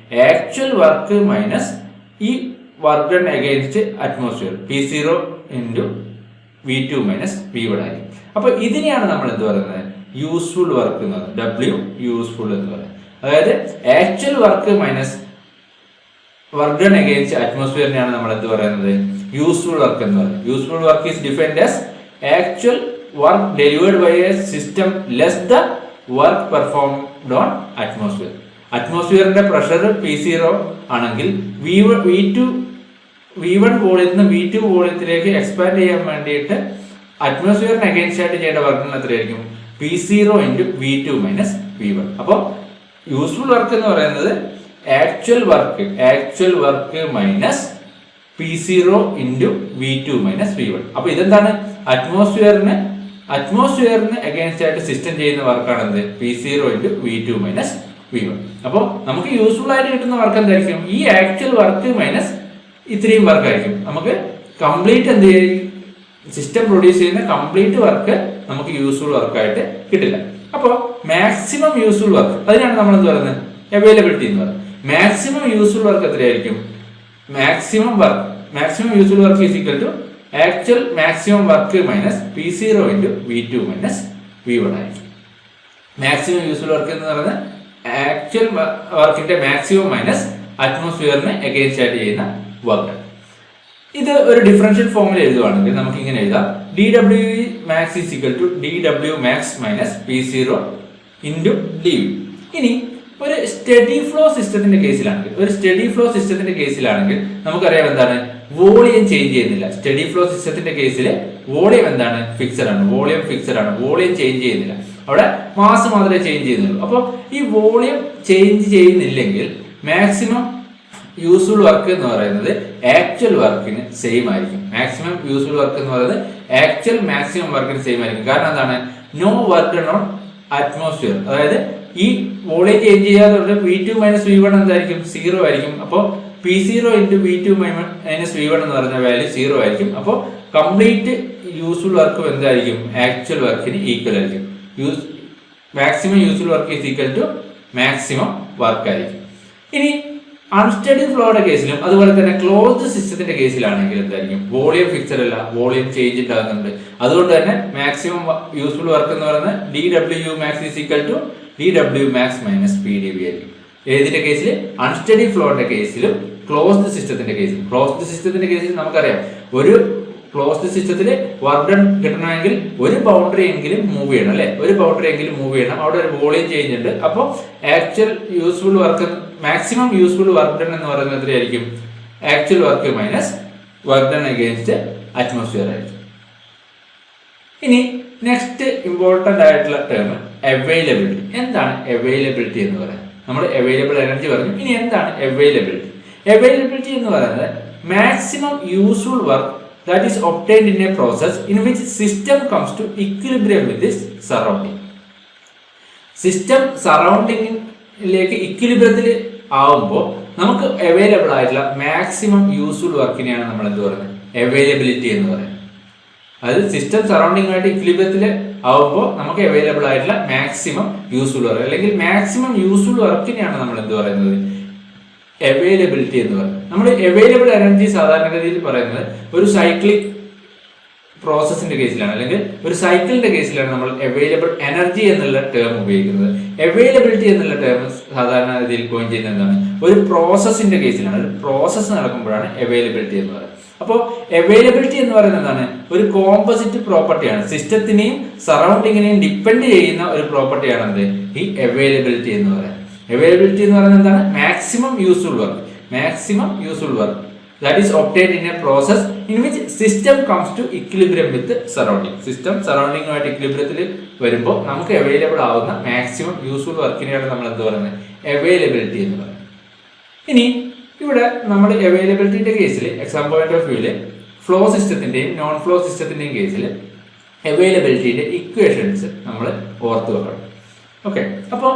ആക്ച്വൽ വർക്ക് മൈനസ് ഈ work done against atmosphere P0 × V2 - V1 ആയിരിക്കും. അപ്പോൾ ഇതിനെയാണ് നമ്മൾ എന്ത് പറയുന്നത്? യൂസ്ഫുൾ വർക്ക് എന്ന് പറയുന്നത്. W യൂസ്ഫുൾ എന്ന് പറയുന്നത്. അതായത് actual work minus work done against അറ്റ്മോസ്ഫിയറിനെയാണ് നമ്മൾ എന്ത് പറയുന്നത്? യൂസ്ഫുൾ വർക്ക് എന്ന് പറയുന്നത്. Useful work is defined as actual work delivered by a system less the work performed on atmosphere. അറ്റ്മോസ്ഫിയറിന്റെ പ്രഷർ P0 ആണെങ്കിൽ V1 വോളിയത്തിൽ നിന്ന് V2 വോളിയത്തിലേക്ക് എക്സ്പാൻഡ് ചെയ്യാൻ വേണ്ടിയിട്ട് അറ്റ്മോസ്ഫിയറിന് അഗെയിൻസ്റ്റ് ആയിട്ട് ചെയ്യേണ്ട വർക്കിന് എത്രയായിരിക്കും? P0 × V2 - V1. അപ്പോൾ യൂസ്ഫുൾ വർക്ക് എന്ന് പറയുന്നത് actual work minus P0 × V2 - V1. അപ്പൊ ഇതെന്താണ്? അറ്റ്മോസ്ഫിയറിന് അഗെയിൻസ്റ്റ് ആയിട്ട് സിസ്റ്റം ചെയ്യുന്ന വർക്കാണ് എന്ത്? P0 × V2 - V1. അപ്പോൾ നമുക്ക് യൂസ്ഫുൾ ആയിട്ട് കിട്ടുന്ന വർക്ക് എന്തായിരിക്കും? ഈ ആക്ച്വൽ വർക്ക് മൈനസ് ഇത്രയും വർക്ക് ആയിരിക്കും. നമുക്ക് കംപ്ലീറ്റ് എന്ത് ചെയ്യും? സിസ്റ്റം പ്രൊഡ്യൂസ് ചെയ്യുന്ന കംപ്ലീറ്റ് വർക്ക് നമുക്ക് യൂസ്ഫുൾ വർക്കായിട്ട് കിട്ടില്ല. അപ്പോൾ മാക്സിമം യൂസ്ഫുൾ വർക്ക്, അതിനാണ് നമ്മൾ എന്ത് പറയുന്നത്? അവൈലബിലിറ്റി എന്ന് പറയുന്നത്. മാക്സിമം യൂസ്ഫുൾ വർക്ക് എത്രയായിരിക്കും? Maximum useful work is equal to actual maximum work minus P0 × V2 - V1 ആയിരിക്കും. മാക്സിമം യൂസ്ഫുൾ വർക്ക് എന്ന് പറയുന്നത് ആക്ച്വൽ വർക്കിന്റെ മാക്സിമം മൈനസ് അറ്റ്മോസ്ഫിയറിന് എഗെയിൻസ്റ്റ് ആയിട്ട് ചെയ്യുന്ന വർക്ക്. ഇത് ഒരു ഡിഫറൻഷ്യൽ ഫോമിൽ എഴുതുവാണെങ്കിൽ നമുക്ക് ഇങ്ങനെ എഴുതാം: dW max is equal to dW max minus P0 into dV. ഇനി ഒരു സ്റ്റഡി ഫ്ലോ സിസ്റ്റത്തിന്റെ കേസിലാണെങ്കിൽ നമുക്കറിയാം എന്താണ്, വോളിയം ചേഞ്ച് ചെയ്യുന്നില്ല. സ്റ്റഡി ഫ്ലോ സിസ്റ്റത്തിന്റെ കേസിൽ വോളിയം എന്താണ്, ഫിക്സഡ് ആണ്. വോളിയം ചേഞ്ച് ചെയ്യുന്നില്ല. അവിടെ മാസ് മാത്രമേ ചേഞ്ച് ചെയ്യുന്നുള്ളൂ. അപ്പോൾ ഈ വോളിയം ചേഞ്ച് ചെയ്യുന്നില്ലെങ്കിൽ മാക്സിമം യൂസ്ഫുൾ വർക്ക് എന്ന് പറയുന്നത് ആക്ച്വൽ വർക്കിന് സെയിം ആയിരിക്കും. മാക്സിമം യൂസ്ഫുൾ വർക്ക് എന്ന് പറയുന്നത് ആക്ച്വൽ മാക്സിമം വർക്കിന് സെയിം ആയിരിക്കും. കാരണം എന്താണ്, no work done on atmosphere. അതായത് ഈ വോളിയം ചേഞ്ച് ചെയ്യാതെ V2 മൈനസ് V1 എന്തായിരിക്കും, 0 ആയിരിക്കും. അപ്പോൾ P0 into V2 minus V1 എന്ന് പറഞ്ഞ വാല്യൂ 0 ആയിരിക്കും. അപ്പോൾ കംപ്ലീറ്റ് യൂസ്ഫുൾ വർക്കും എന്തായിരിക്കും, ആക്ച്വൽ വർക്കിന് ഈക്വൽ ആയിരിക്കും. Maximum useful work is equal to maximum work ആയിരിക്കും. ഇനി അൺസ്റ്റഡി ഫ്ലോയുടെ കേസിലും അതുപോലെ തന്നെ ക്ലോസ്ഡ് സിസ്റ്റത്തിന്റെ കേസിലാണെങ്കിൽ എന്തായിരിക്കും, വോളിയം ഫിക്സഡ് അല്ല, വോളിയം ചേഞ്ച് ഉണ്ടാകുന്നുണ്ട്. അതുകൊണ്ട് തന്നെ മാക്സിമം യൂസ്ഫുൾ വർക്ക് എന്ന് പറയുന്നത് dW max is equal to dW max minus PdV ആയിരിക്കും. ഏതിന്റെ കേസിൽ, അൺസ്റ്റഡി ഫ്ലോയുടെ കേസിലും ക്ലോസ്ഡ് സിസ്റ്റത്തിന്റെ കേസിൽ നമുക്കറിയാം ഒരു ക്ലോസ്ഡ് സിസ്റ്റത്തിൽ വർക്ക് ഡൺ കിട്ടണമെങ്കിൽ ഒരു ബൗണ്ടറി എങ്കിലും മൂവ് ചെയ്യണം അല്ലെ, അവിടെ ഒരു വോളിയം ചേഞ്ച് ഉണ്ട്. അപ്പോൾ actual useful work, maximum useful work done എന്ന് പറയുന്നത് എത്രയായിരിക്കും, actual work minus work done against atmosphere ആയിരിക്കും. ഇനി നെക്സ്റ്റ് ഇമ്പോർട്ടന്റ് ആയിട്ടുള്ള ടേം അവൈലബിലിറ്റി. എന്താണ് അവൈലബിലിറ്റി എന്ന് പറയുന്നത്? നമ്മൾ അവൈലബിൾ എനർജി പറഞ്ഞു. ഇനി എന്താണ് അവൈലബിലിറ്റി എന്ന് പറയുന്നത് maximum useful work that is obtained in a process in which system comes to equilibrium with its surrounding. System സറൗണ്ടിങ്ങിലേക്ക് ഇക്വിലിബ്രിയത്തിൽ ആവുമ്പോൾ നമുക്ക് അവൈലബിൾ ആയിട്ടുള്ള മാക്സിമം യൂസ്ഫുൾ വർക്കിനെയാണ് നമ്മൾ എന്ത് പറയുന്നത്, അവൈലബിലിറ്റി എന്ന് പറയുന്നത്. അതായത് സിസ്റ്റം സറൗണ്ടിങ്ങുമായിട്ട് ഇക്വിലിബ്രിയത്തിൽ ആവുമ്പോൾ നമുക്ക് അവൈലബിൾ ആയിട്ടുള്ള മാക്സിമം യൂസ്ഫുൾ വർക്ക് അല്ലെങ്കിൽ മാക്സിമം യൂസ്ഫുൾ വർക്കിനെയാണ് നമ്മൾ എന്ത് പറയുന്നത്, അവൈലബിലിറ്റി എന്ന് പറയുന്നത്. നമ്മൾ അവൈലബിൾ എനർജി സാധാരണഗതിയിൽ പറയുന്നത് ഒരു സൈക്ലിക് പ്രോസസ്സിന്റെ കേസിലാണ് അല്ലെങ്കിൽ ഒരു സൈക്കിളിന്റെ കേസിലാണ് നമ്മൾ അവൈലബിൾ എനർജി എന്നുള്ള ടേം ഉപയോഗിക്കുന്നത്. അവൈലബിലിറ്റി എന്നുള്ള ടേം സാധാരണഗതിയിൽ കോയിൻ ചെയ്യുന്നത് എന്താണ്, ഒരു പ്രോസസ്സിന്റെ കേസിലാണ്. ഒരു പ്രോസസ്സ് നടക്കുമ്പോഴാണ് അവൈലബിലിറ്റി എന്ന് പറയുന്നത്. അപ്പോൾ അവൈലബിലിറ്റി എന്ന് പറയുന്നത് എന്താണ്, ഒരു കോമ്പോസിറ്റ് പ്രോപ്പർട്ടിയാണ്. സിസ്റ്റത്തിനെയും സറൗണ്ടിങ്ങിനെയും ഡിപ്പെൻഡ് ചെയ്യുന്ന ഒരു പ്രോപ്പർട്ടിയാണ് എന്ത്, ഈ അവൈലബിലിറ്റി എന്ന് പറയുന്നത്. അവൈലബിലിറ്റി എന്ന് പറയുന്നത് എന്താണ്, maximum useful work that is obtained in a process in which system comes to equilibrium with the surrounding. System സറൗണ്ടിങ്ങുമായിട്ട് ഇക്വിലിബ്രിയത്തിൽ വരുമ്പോൾ നമുക്ക് അവൈലബിൾ ആവുന്ന മാക്സിമം യൂസ്ഫുൾ വർക്കിനെയാണ് നമ്മൾ എന്ത് പറയുന്നത്, അവൈലബിലിറ്റി എന്ന് പറയുന്നത്. ഇനി ഇവിടെ നമ്മൾ അവൈലബിലിറ്റിയുടെ കേസിൽ എക്സാം പോയിന്റ് ഓഫ് വ്യൂവിൽ ഫ്ലോ സിസ്റ്റത്തിന്റെയും നോൺ ഫ്ലോ സിസ്റ്റത്തിന്റെയും കേസിൽ അവൈലബിലിറ്റിയുടെ ഇക്വേഷൻസ് നമ്മൾ ഓർത്ത് വെക്കണം. ഓക്കെ, അപ്പോൾ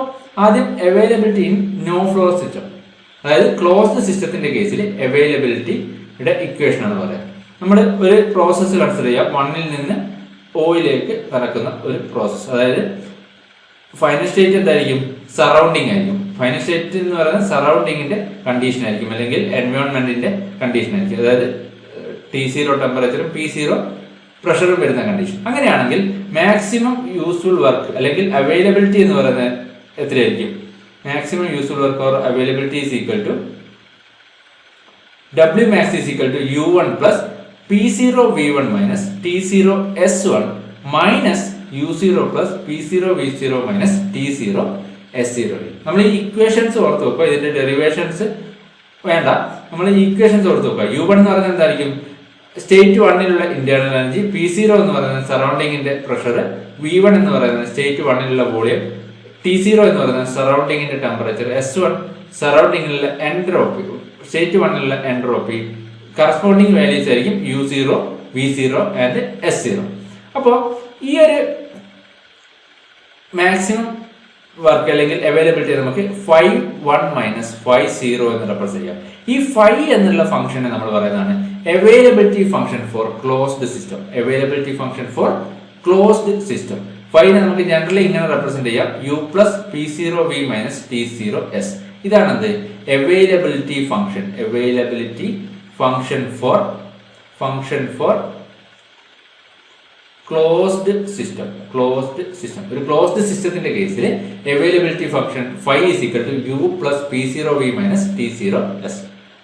ആദ്യം availability in no flow system, അതായത് ക്ലോസ്ഡ് സിസ്റ്റത്തിന്റെ കേസിൽ അവൈലബിലിറ്റിയുടെ ഇക്വേഷൻ ആണ് പറയുന്നത്. നമ്മൾ ഒരു പ്രോസസ്സ് കൺസിഡർ ചെയ്യാം, 1 നിന്ന് Oയിലേക്ക് നടക്കുന്ന ഒരു പ്രോസസ്സ്. അതായത് ഫൈനൽ സ്റ്റേറ്റ് എന്തായിരിക്കും, സറൗണ്ടിങ് ആയിരിക്കും. ഫൈനൽ സ്റ്റേറ്റ് എന്ന് പറയുന്നത് സറൗണ്ടിങ്ങിന്റെ കണ്ടീഷൻ ആയിരിക്കും അല്ലെങ്കിൽ എൻവയോൺമെന്റിന്റെ കണ്ടീഷൻ ആയിരിക്കും. അതായത് T0 ടെമ്പറേച്ചറും P0 പ്രഷറും വരുന്ന കണ്ടീഷൻ. അങ്ങനെയാണെങ്കിൽ മാക്സിമം യൂസ്ഫുൾ വർക്ക് അല്ലെങ്കിൽ അവൈലബിലിറ്റി എന്ന് പറയുന്നത് എത്രയായിരിക്കും, maximum useful work or availability is equal to W max is equal to U1 plus P0 V1 minus T0 S1 minus U0 plus P0 V0 minus T0 S0. നമ്മൾ ഈ equations ഓർത്ത് വെക്കുക, ഇതിന്റെ derivations വേണ്ട, നമ്മൾ ഈ ഇക്വേഷൻസ് ഓർത്ത് വെക്കുക. U1 എന്ന് പറയുന്നത് എന്തായിരിക്കും, സ്റ്റേറ്റ് 1ലുള്ള ഇന്റേണൽ എനർജി, P0 എന്ന് പറയുന്നത് സറൗണ്ടിങ്ങിന്റെ പ്രഷർ, V1 എന്ന് പറയുന്നത് സ്റ്റേറ്റ് 1ലുള്ള വോളിയം, T0 എന്ന് പറയുന്നത് സറൗണ്ടിങ്ങിന്റെ ടെമ്പറേച്ചർ, S1 സറൗണ്ടിങ്ങിലുള്ള എൻട്രോപ്പി, സ്റ്റേറ്റ് 1ലുള്ള എൻട്രോപ്പി. കറസ്പോണ്ടിങ് വാല്യൂസ് ആയിരിക്കും U0, V0 ആൻഡ് S0. അപ്പോൾ ഈ ഒരു മാക്സിമം വർക്ക് അല്ലെങ്കിൽ അവൈലബിലിറ്റി നമുക്ക് φ1 മൈനസ് φ0 എന്ന് റെപ്രസെന്റ് ചെയ്യാം. ഈ φ എന്നുള്ള ഫംഗ്ഷനെ നമ്മൾ പറയുന്നതാണ് availability function for closed system. Availability function for closed system. ഫൈനെ നമുക്ക് ജനറലി ഇങ്ങനെ റെപ്രസെന്റ് ചെയ്യാം, U plus P0V minus T0 S. ഇതാണ് എന്ത്, availability function. Availability function for closed system. ഒരു ക്ലോസ്ഡ് സിസ്റ്റത്തിന്റെ കേസിൽ availability function phi is equal to U plus P zero V minus T zero S.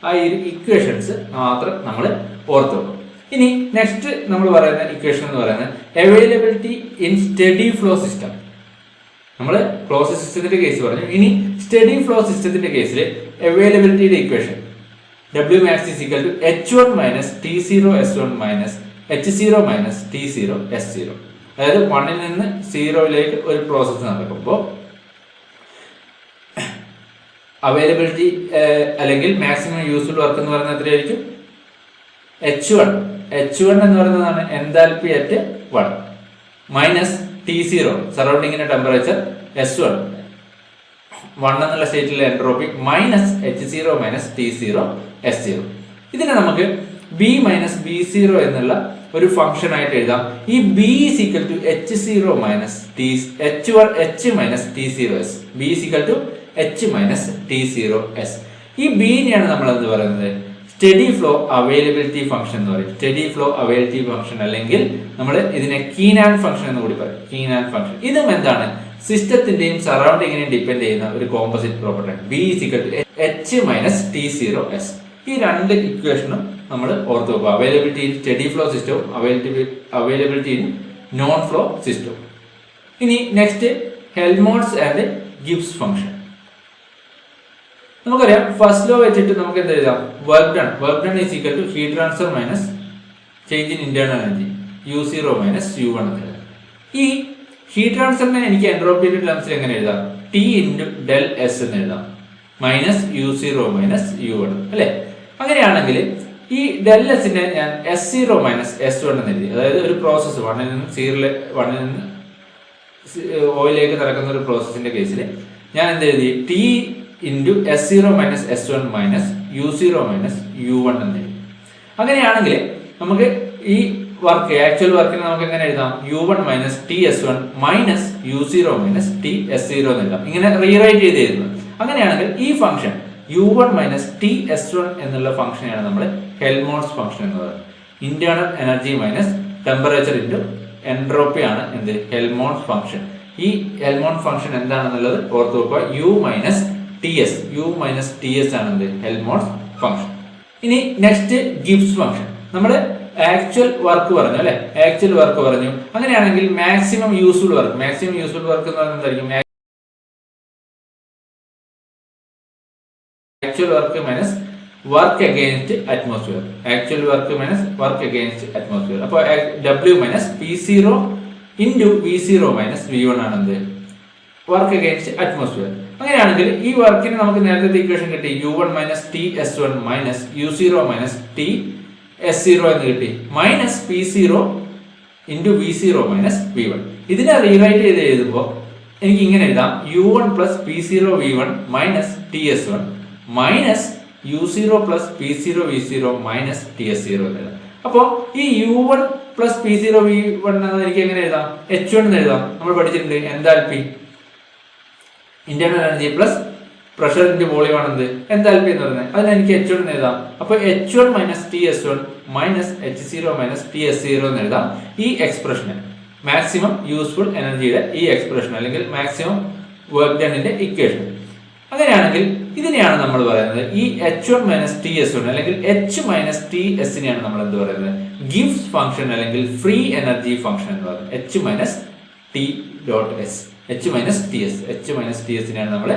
ആ equations മാത്രം നമ്മൾ ഓർത്ത് വെക്കും. ഇനി നെക്സ്റ്റ് നമ്മൾ പറയുന്ന ഇക്വേഷൻ എന്ന് പറയുന്നത് availability in steady flow system. നമ്മൾ ക്ലോസ്ഡ് സിസ്റ്റത്തിന്റെ കേസ് പറഞ്ഞു. ഇനി സ്റ്റഡി ഫ്ലോ സിസ്റ്റത്തിന്റെ കേസിൽ അവൈലബിലിറ്റിയുടെ equation W max is equal to H1 minus T0 S1 minus H0 minus T0 S0. അതായത് 1ൽ നിന്ന് 0ലേക്ക് ഒരു പ്രോസസ്സ് നടക്കുമ്പോൾ അവൈലബിലിറ്റി അല്ലെങ്കിൽ മാക്സിമം യൂസ്ഫുൾ വർക്ക് എന്ന് പറയുന്നത് എത്രയായിരിക്കും? H1 എന്ന് പറയുന്നതാണ് എൻതാൽപ്പി അറ്റ് 1 മൈനസ് T0 സറൗണ്ടിങ്ങിന്റെ ടെമ്പറേച്ചർ S1 1 എന്നുള്ള സ്റ്റേറ്റിലെ entropy minus H0 minus T0 S0. ഇതിനെ നമുക്ക് B മൈനസ് B0 എന്നുള്ള ഒരു ഫംഗ്ഷൻ ആയിട്ട് എഴുതാം. ഈ B is equal to H0 minus H minus T0 S. B is equal to H minus T0 S. ഈ B നെയാണ് നമ്മൾ എന്ത് പറയുന്നത്? സ്റ്റഡി ഫ്ലോ അവൈലബിലിറ്റി ഫംഗ്ഷൻ എന്ന് പറയും. സ്റ്റഡി ഫ്ലോ അവൈലബിലിറ്റി ഫംഗ്ഷൻ അല്ലെങ്കിൽ നമ്മൾ ഇതിനെ കീനാൻ ഫംഗ്ഷൻ എന്ന് കൂടി പറയും. കീനാൻ ഫംഗ്ഷൻ ഇതും എന്താണ്? സിസ്റ്റത്തിന്റെയും സറൗണ്ടിങ്ങിനെയും ഡിപ്പെൻഡ് ചെയ്യുന്ന ഒരു composite property. B is equal to H minus T0 S. ഈ രണ്ട് ഇക്വേഷനും നമ്മൾ ഓർത്ത് വെക്കുക. അവൈലബിലിറ്റി ഇൻ സ്റ്റഡി ഫ്ലോ സിസ്റ്റവും അവൈലബിലിറ്റി ഇൻ നോൺ ഫ്ലോ സിസ്റ്റവും. ഇനി next Helmholtz and Gibbs function. നമുക്കറിയാം ഫസ്റ്റ് ലോ വെച്ചിട്ട് നമുക്ക് എന്ത് എഴുതാം? Work done is equal to heat transfer minus change in internal energy U0 minus U1 എന്ന് എഴുതാം. ഈ ഹീറ്റ് ട്രാൻസ്ഫറിനെ എനിക്ക് എൻട്രോപ്പിയുടെ ടേംസിൽ എങ്ങനെ എഴുതാം? T ഇൻറ്റു ഡെൽ എസ് എന്ന് എഴുതാം മൈനസ് U0 മൈനസ് U1 അല്ലെ? അങ്ങനെയാണെങ്കിൽ ഈ ഡെൽ എസിനെ ഞാൻ S0 മൈനസ് S1 എന്ന് എഴുതി. അതായത് ഒരു പ്രോസസ്സ് 1ൽ നിന്ന് ഓയിലേക്ക് നടക്കുന്ന ഒരു പ്രോസസ്സിന്റെ കേസിൽ ഞാൻ എന്ത് എഴുതി? T into S0 minus S1 minus U0 minus U1 എന്ന് എഴുതി. അങ്ങനെയാണെങ്കിൽ നമുക്ക് ഈ ആക്ച്വൽ വർക്കിനെ നമുക്ക് എങ്ങനെ എഴുതാം? U1 minus TS1 minus U0 minus TS0 എന്ന് എഴുതാം. ഇങ്ങനെ റീറൈറ്റ് ചെയ്ത് എഴുതുന്നത്. അങ്ങനെയാണെങ്കിൽ ഈ ഫംഗ്ഷൻ U1 മൈനസ് TS1 എന്നുള്ള ഫംഗ്ഷനെയാണ് നമ്മൾ ഹെൽമോൾട്ട്സ് ഫംഗ്ഷൻ എന്ന് പറയുന്നത്. Internal energy minus temperature into entropy ആണ് എന്ത്? Helmholtz function. ഈ ഹെൽമോൾട്ട്സ് ഫംഗ്ഷൻ എന്താണെന്നുള്ളത് ഓർത്ത് വെക്കുക. U മൈനസ് TS ആണ് എന്ത്? Helmholtz function. ഇനി നെക്സ്റ്റ് ഗിബ്സ് ഫംഗ്ഷൻ. നമ്മൾ ആക്ച്വൽ വർക്ക് പറഞ്ഞു അല്ലെ? ആക്ച്വൽ വർക്ക് പറഞ്ഞു. അങ്ങനെയാണെങ്കിൽ മാക്സിമം യൂസ്ഫുൾ വർക്ക് എന്ന് പറയുന്നത് എന്തായിരിക്കും? Actual work minus work against atmosphere. അപ്പോൾ W minus P0 into V0 minus V1 ആണ് എന്ത്? Work against atmosphere. അങ്ങനെയാണെങ്കിൽ ഈ വർക്കിന് നമുക്ക് നേരത്തെ ഇക്വേഷൻ കിട്ടി. U1 minus TS1 minus U0 minus TS0 എന്ന് കിട്ടി minus P0 into V0 minus V1. ഇതിനെ റീറൈറ്റ് ചെയ്ത് എഴുതുമ്പോൾ എനിക്ക് ഇങ്ങനെ എഴുതാം. U1 plus P0 V1 minus TS1 minus U0 plus P0 V0 minus TS0 എന്ന് എഴുതാം. അപ്പോൾ ഈ U1 പ്ലസ് P0 V1 എനിക്ക് എങ്ങനെ എഴുതാം? H1 എന്ന് എഴുതാം. നമ്മൾ പഠിച്ചിട്ടുണ്ട് enthalpy internal energy plus pressure into volume ആണെന്ത്? എൻതാൽപ്പി എന്ന് പറയുന്നത്. അതിന് എനിക്ക് H1 എന്ന് എഴുതാം. അപ്പോൾ H1 minus TS1 minus H0 minus TS0 എന്ന് എഴുതാം. ഈ എക്സ്പ്രഷന് മാക്സിമം യൂസ്ഫുൾ എനർജിയുടെ ഈ എക്സ്പ്രഷൻ അല്ലെങ്കിൽ മാക്സിമം വർക്ക് ഡണിന്റെ ഇക്വേഷൻ. അങ്ങനെയാണെങ്കിൽ ഇതിനെയാണ് നമ്മൾ പറയുന്നത് ഈ H1 മൈനസ് TS1 അല്ലെങ്കിൽ H മൈനസ് TS-നെയാണ് നമ്മൾ എന്ത് പറയുന്നത്? ഗിബ്സ് ഫംഗ്ഷൻ അല്ലെങ്കിൽ ഫ്രീ എനർജി ഫംഗ്ഷൻ എന്ന് പറയുന്നത്. H minus T dot S, H minus TS-നെയാണ് നമ്മൾ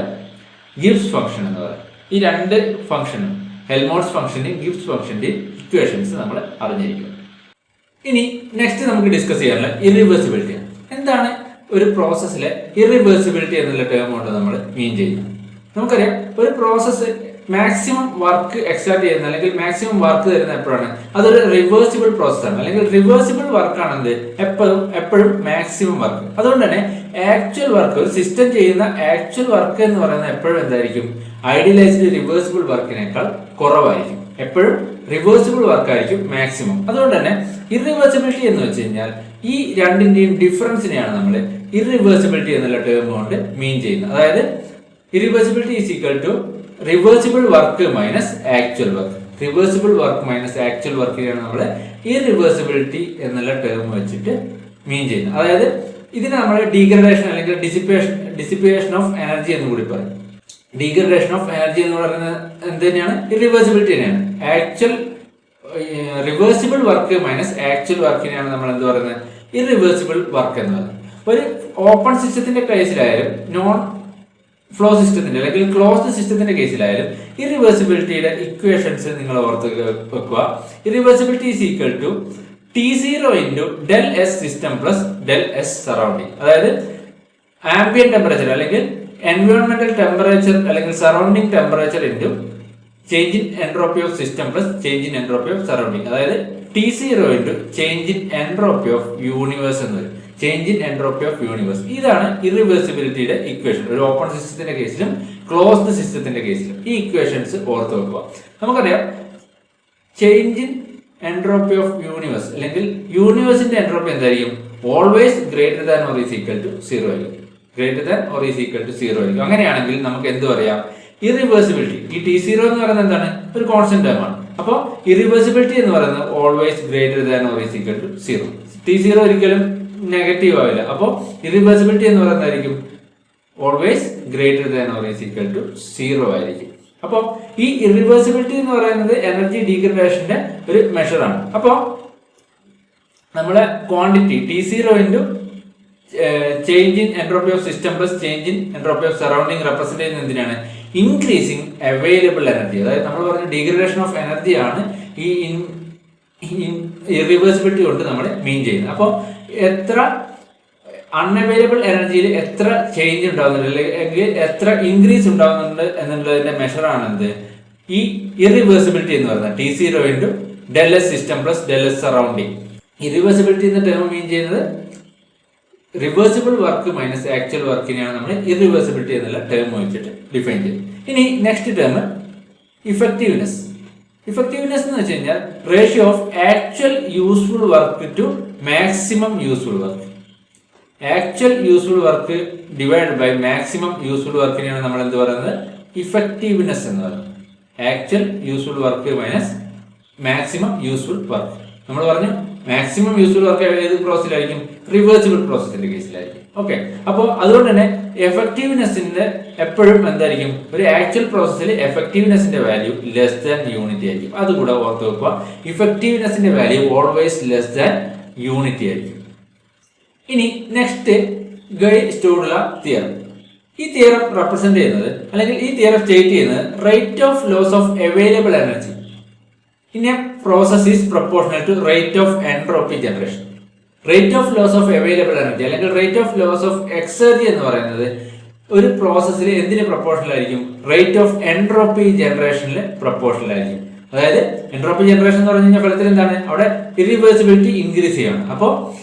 ഗിബ്സ് ഫംഗ്ഷൻ എന്ന് പറയുന്നത്. ഈ രണ്ട് ഫംഗ്ഷനും ഹെൽമോൾട്ട്സ് ഫംഗ്ഷന്റെയും ഗിബ്സ് ഫംഗ്ഷന്റെയും ഇക്വേഷൻസ് നമ്മൾ അറിഞ്ഞിരിക്കും. ഇനി നെക്സ്റ്റ് നമുക്ക് ഡിസ്കസ് ചെയ്യാനുള്ള ഇറിവേഴ്സിബിലിറ്റി. എന്താണ് ഒരു പ്രോസസ്സിലെ ഇറിവേഴ്സിബിലിറ്റി എന്നുള്ള ടേം കൊണ്ട് നമ്മൾ മീൻ ചെയ്യുന്നത്? നമുക്കറിയാം ഒരു പ്രോസസ്സ് മാക്സിമം വർക്ക് എക്സ്ട്രാക്ട് ചെയ്യുന്ന അല്ലെങ്കിൽ മാക്സിമം വർക്ക് തരുന്ന എപ്പോഴാണ്? അതൊരു റിവേഴ്സിബിൾ പ്രോസസ്സാണ് അല്ലെങ്കിൽ റിവേഴ്സിബിൾ വർക്കാണെന്ത്? എപ്പോഴും മാക്സിമം വർക്ക്. അതുകൊണ്ട് തന്നെ ആക്ച്വൽ വർക്ക്, ഒരു സിസ്റ്റം ചെയ്യുന്ന ആക്ച്വൽ വർക്ക് എന്ന് പറയുന്നത് എപ്പോഴും എന്തായിരിക്കും? ഐഡിയലൈസ്ഡ് റിവേഴ്സിബിൾ വർക്കിനേക്കാൾ കുറവായിരിക്കും. എപ്പോഴും റിവേഴ്സിബിൾ വർക്കായിരിക്കും മാക്സിമം. അതുകൊണ്ട് തന്നെ ഇറിവേഴ്സിബിലിറ്റി എന്ന് വെച്ച് കഴിഞ്ഞാൽ ഈ രണ്ടിന്റെയും ഡിഫറൻസിനെയാണ് നമ്മൾ ഇറിവേഴ്സിബിലിറ്റി എന്നുള്ള ടേം കൊണ്ട് മീൻ ചെയ്യുന്നത്. അതായത് irreversibility is equal to reversible work minus actual work. Reversible work minus actual വർക്കിനെയാണ് നമ്മൾ ഇറിവേഴ്സിബിലിറ്റി എന്നുള്ള ടേം വെച്ചിട്ട് മീൻ ചെയ്യുന്നത്. അതായത് ഇതിനെ നമ്മൾ ഡീഗ്രഡേഷൻ അല്ലെങ്കിൽ ഡിസിപ്പേഷൻ ഓഫ് എനർജി എന്ന് കൂടി പറയും. ഡീഗ്രഡേഷൻ ഓഫ് എനർജി എന്ന് പറയുന്നത് എന്ത് തന്നെയാണ്? ഇറിവേഴ്സിബിലിറ്റി തന്നെയാണ്. Actual reversible work minus actual വർക്കിനെയാണ് നമ്മൾ എന്ത് പറയുന്നത്? ഇറിവേഴ്സിബിൾ വർക്ക് എന്ന് പറയുന്നത്. ഒരു ഓപ്പൺ സിസ്റ്റത്തിന്റെ കേസിലായാലും നോൺ ഫ്ലോ സിസ്റ്റത്തിന്റെ അല്ലെങ്കിൽ ക്ലോസ്ഡ് സിസ്റ്റത്തിന്റെ കേസിലായാലും ഇറിവേഴ്സിബിലിറ്റിയുടെ ഇക്വേഷൻസ് നിങ്ങൾ ഓർത്ത് വെക്കുക. Irreversibility is equal to T0 into del S system plus del S surrounding. അതായത് ആംബിയന്റ് ടെമ്പറേച്ചർ അല്ലെങ്കിൽ എൻവയോൺമെന്റൽ ടെമ്പറേച്ചർ അല്ലെങ്കിൽ surrounding temperature into change in entropy of system plus change in entropy of surrounding. അതായത് T0 into change in entropy of universe എന്ന് വരും. Change in entropy of universe. ഇതാണ് ഇറിവേഴ്സിബിലിറ്റിയുടെ equation. ഒരു ഓപ്പൺ സിസ്റ്റത്തിന്റെ കേസിലും ക്ലോസ്ഡ് സിസ്റ്റത്തിന്റെ കേസിലും ഈ ഇക്വേഷൻസ് ഓർത്ത് വെക്കുക. നമുക്കറിയാം change in entropy of universe അല്ലെങ്കിൽ യൂണിവേഴ്സിന്റെ എൻട്രോപ്പി എന്തായിരിക്കും? Always greater than or is equal to 0 ആയിരിക്കും. Greater than or is equal to 0 ആയിരിക്കും. അങ്ങനെയാണെങ്കിൽ നമുക്ക് എന്ത് പറയാം? ഇറിവേഴ്സിബിലിറ്റി. ഈ T0 എന്ന് പറയുന്നത് എന്താണ്? ഒരു കോൺസ്റ്റന്റ് ടേം ആണ്. അപ്പോൾ ഇറിവേഴ്സിബിലിറ്റി എന്ന് പറയുന്നത് always greater than or is equal to 0. T0 ഒരിക്കലും നെഗറ്റീവ് ആവില്ല. അപ്പോൾ ഇറിവേഴ്സിബിലിറ്റി എന്ന് പറയുന്നതായിരിക്കും always greater than or is equal to 0 ആയിരിക്കും. അപ്പോൾ ഈ ഇറിവേഴ്സിബിലിറ്റി എന്ന് പറയുന്നത് എനർജി ഡീഗ്രഡേഷന്റെ ഒരു മെഷറാണ്. അപ്പോൾ നമ്മളെ quantity T0 into change in entropy of system plus change in entropy of surrounding represent ചെയ്യുന്നത് എന്തിനാണ്? Increasing available energy. അതായത് നമ്മൾ പറഞ്ഞ ഡീഗ്രഡേഷൻ ഓഫ് എനർജിയാണ് ഈ ഇറിവേഴ്സിബിലിറ്റി കൊണ്ട് നമ്മൾ മീൻ ചെയ്യുന്നത്. അപ്പോൾ എത്ര അൺഅവൈലബിൾ എനർജിയിൽ എത്ര ചേഞ്ച് ഉണ്ടാകുന്നുണ്ട് അല്ലെങ്കിൽ എത്ര ഇൻക്രീസ് ഉണ്ടാകുന്നുണ്ട് എന്നുള്ളതിന്റെ മെഷറാണ് എന്ത്? ഈ ഇറിവേഴ്സിബിലിറ്റി എന്ന് പറയുന്നത് T0 into del S system plus del S surrounding. Irreversibility എന്ന ടേം മീൻ ചെയ്യുന്നത് റിവേഴ്സിബിൾ വർക്ക് മൈനസ് ആക്ച്വൽ വർക്കിനെയാണ് നമ്മൾ ഇറിവേഴ്സിബിലിറ്റി എന്നുള്ള ടേം വെച്ചിട്ട് ഡിഫൈൻ ചെയ്യുന്നത്. ഇനി നെക്സ്റ്റ് ടേം ഇഫക്റ്റീവ്നെസ്. ഇഫക്റ്റീവ്നെസ് എന്ന് വെച്ച് കഴിഞ്ഞാൽ ratio of actual useful work to maximum useful work. Actual useful work divide by maximum useful വർക്കിനെയാണ് നമ്മൾ എന്ത് പറയുന്നത്? ഇഫക്റ്റീവ്നെസ് എന്ന് പറയുന്നത്. Actual useful work minus maximum useful work. നമ്മൾ പറഞ്ഞു മാക്സിമം യൂസ്ഫുൾ വർക്ക് ഏത് പ്രോസസ്സിലായിരിക്കും? റിവേഴ്സിബിൾ പ്രോസസ്സിന്റെ കേസിലായിരിക്കും. ഓക്കെ, അപ്പോൾ അതുകൊണ്ട് തന്നെ എഫക്റ്റീവ്നെസ്സിന്റെ എപ്പോഴും എന്തായിരിക്കും? ഒരു ആക്ച്വൽ പ്രോസസ്സിൽ എഫക്റ്റീവ്നെസ്സിന്റെ വാല്യൂ ലെസ് ദാൻ യൂണിറ്റി ആയിരിക്കും. അതുകൂടെ ഓർത്ത് വെക്കുക. ഇഫക്റ്റീവ്നെസ്സിന്റെ value always less than unity ആയിരിക്കും. ഇനി നെക്സ്റ്റ് ഗൈ സ്റ്റോർല തിയറം. ഈ തിയറം റെപ്രസെന്റ് ചെയ്യുന്നത് അല്ലെങ്കിൽ ഈ തിയറം സ്റ്റേറ്റ് ചെയ്യുന്നത് rate of loss of available energy in a process is proportional to rate of entropy generation. Rate of loss of available energy അല്ലെങ്കിൽ rate of loss of exergy എന്ന് പറയുന്നത് ഒരു പ്രോസസ്സിൽ എന്തിന് പ്രൊപ്പോർഷണൽ ആയിരിക്കും? റേറ്റ് ഓഫ് എൻട്രോപ്പി ജനറേഷനിൽ proportional ആയിരിക്കും. അതായത് എൻട്രോപ്പി ജനറേഷൻ എന്ന് പറഞ്ഞു കഴിഞ്ഞാൽ ഫലത്തിൽ എന്താണ്? അവിടെ ഇറിവേഴ്സിബിലിറ്റി ഇൻക്രീസ് ചെയ്യണം. അപ്പോൾ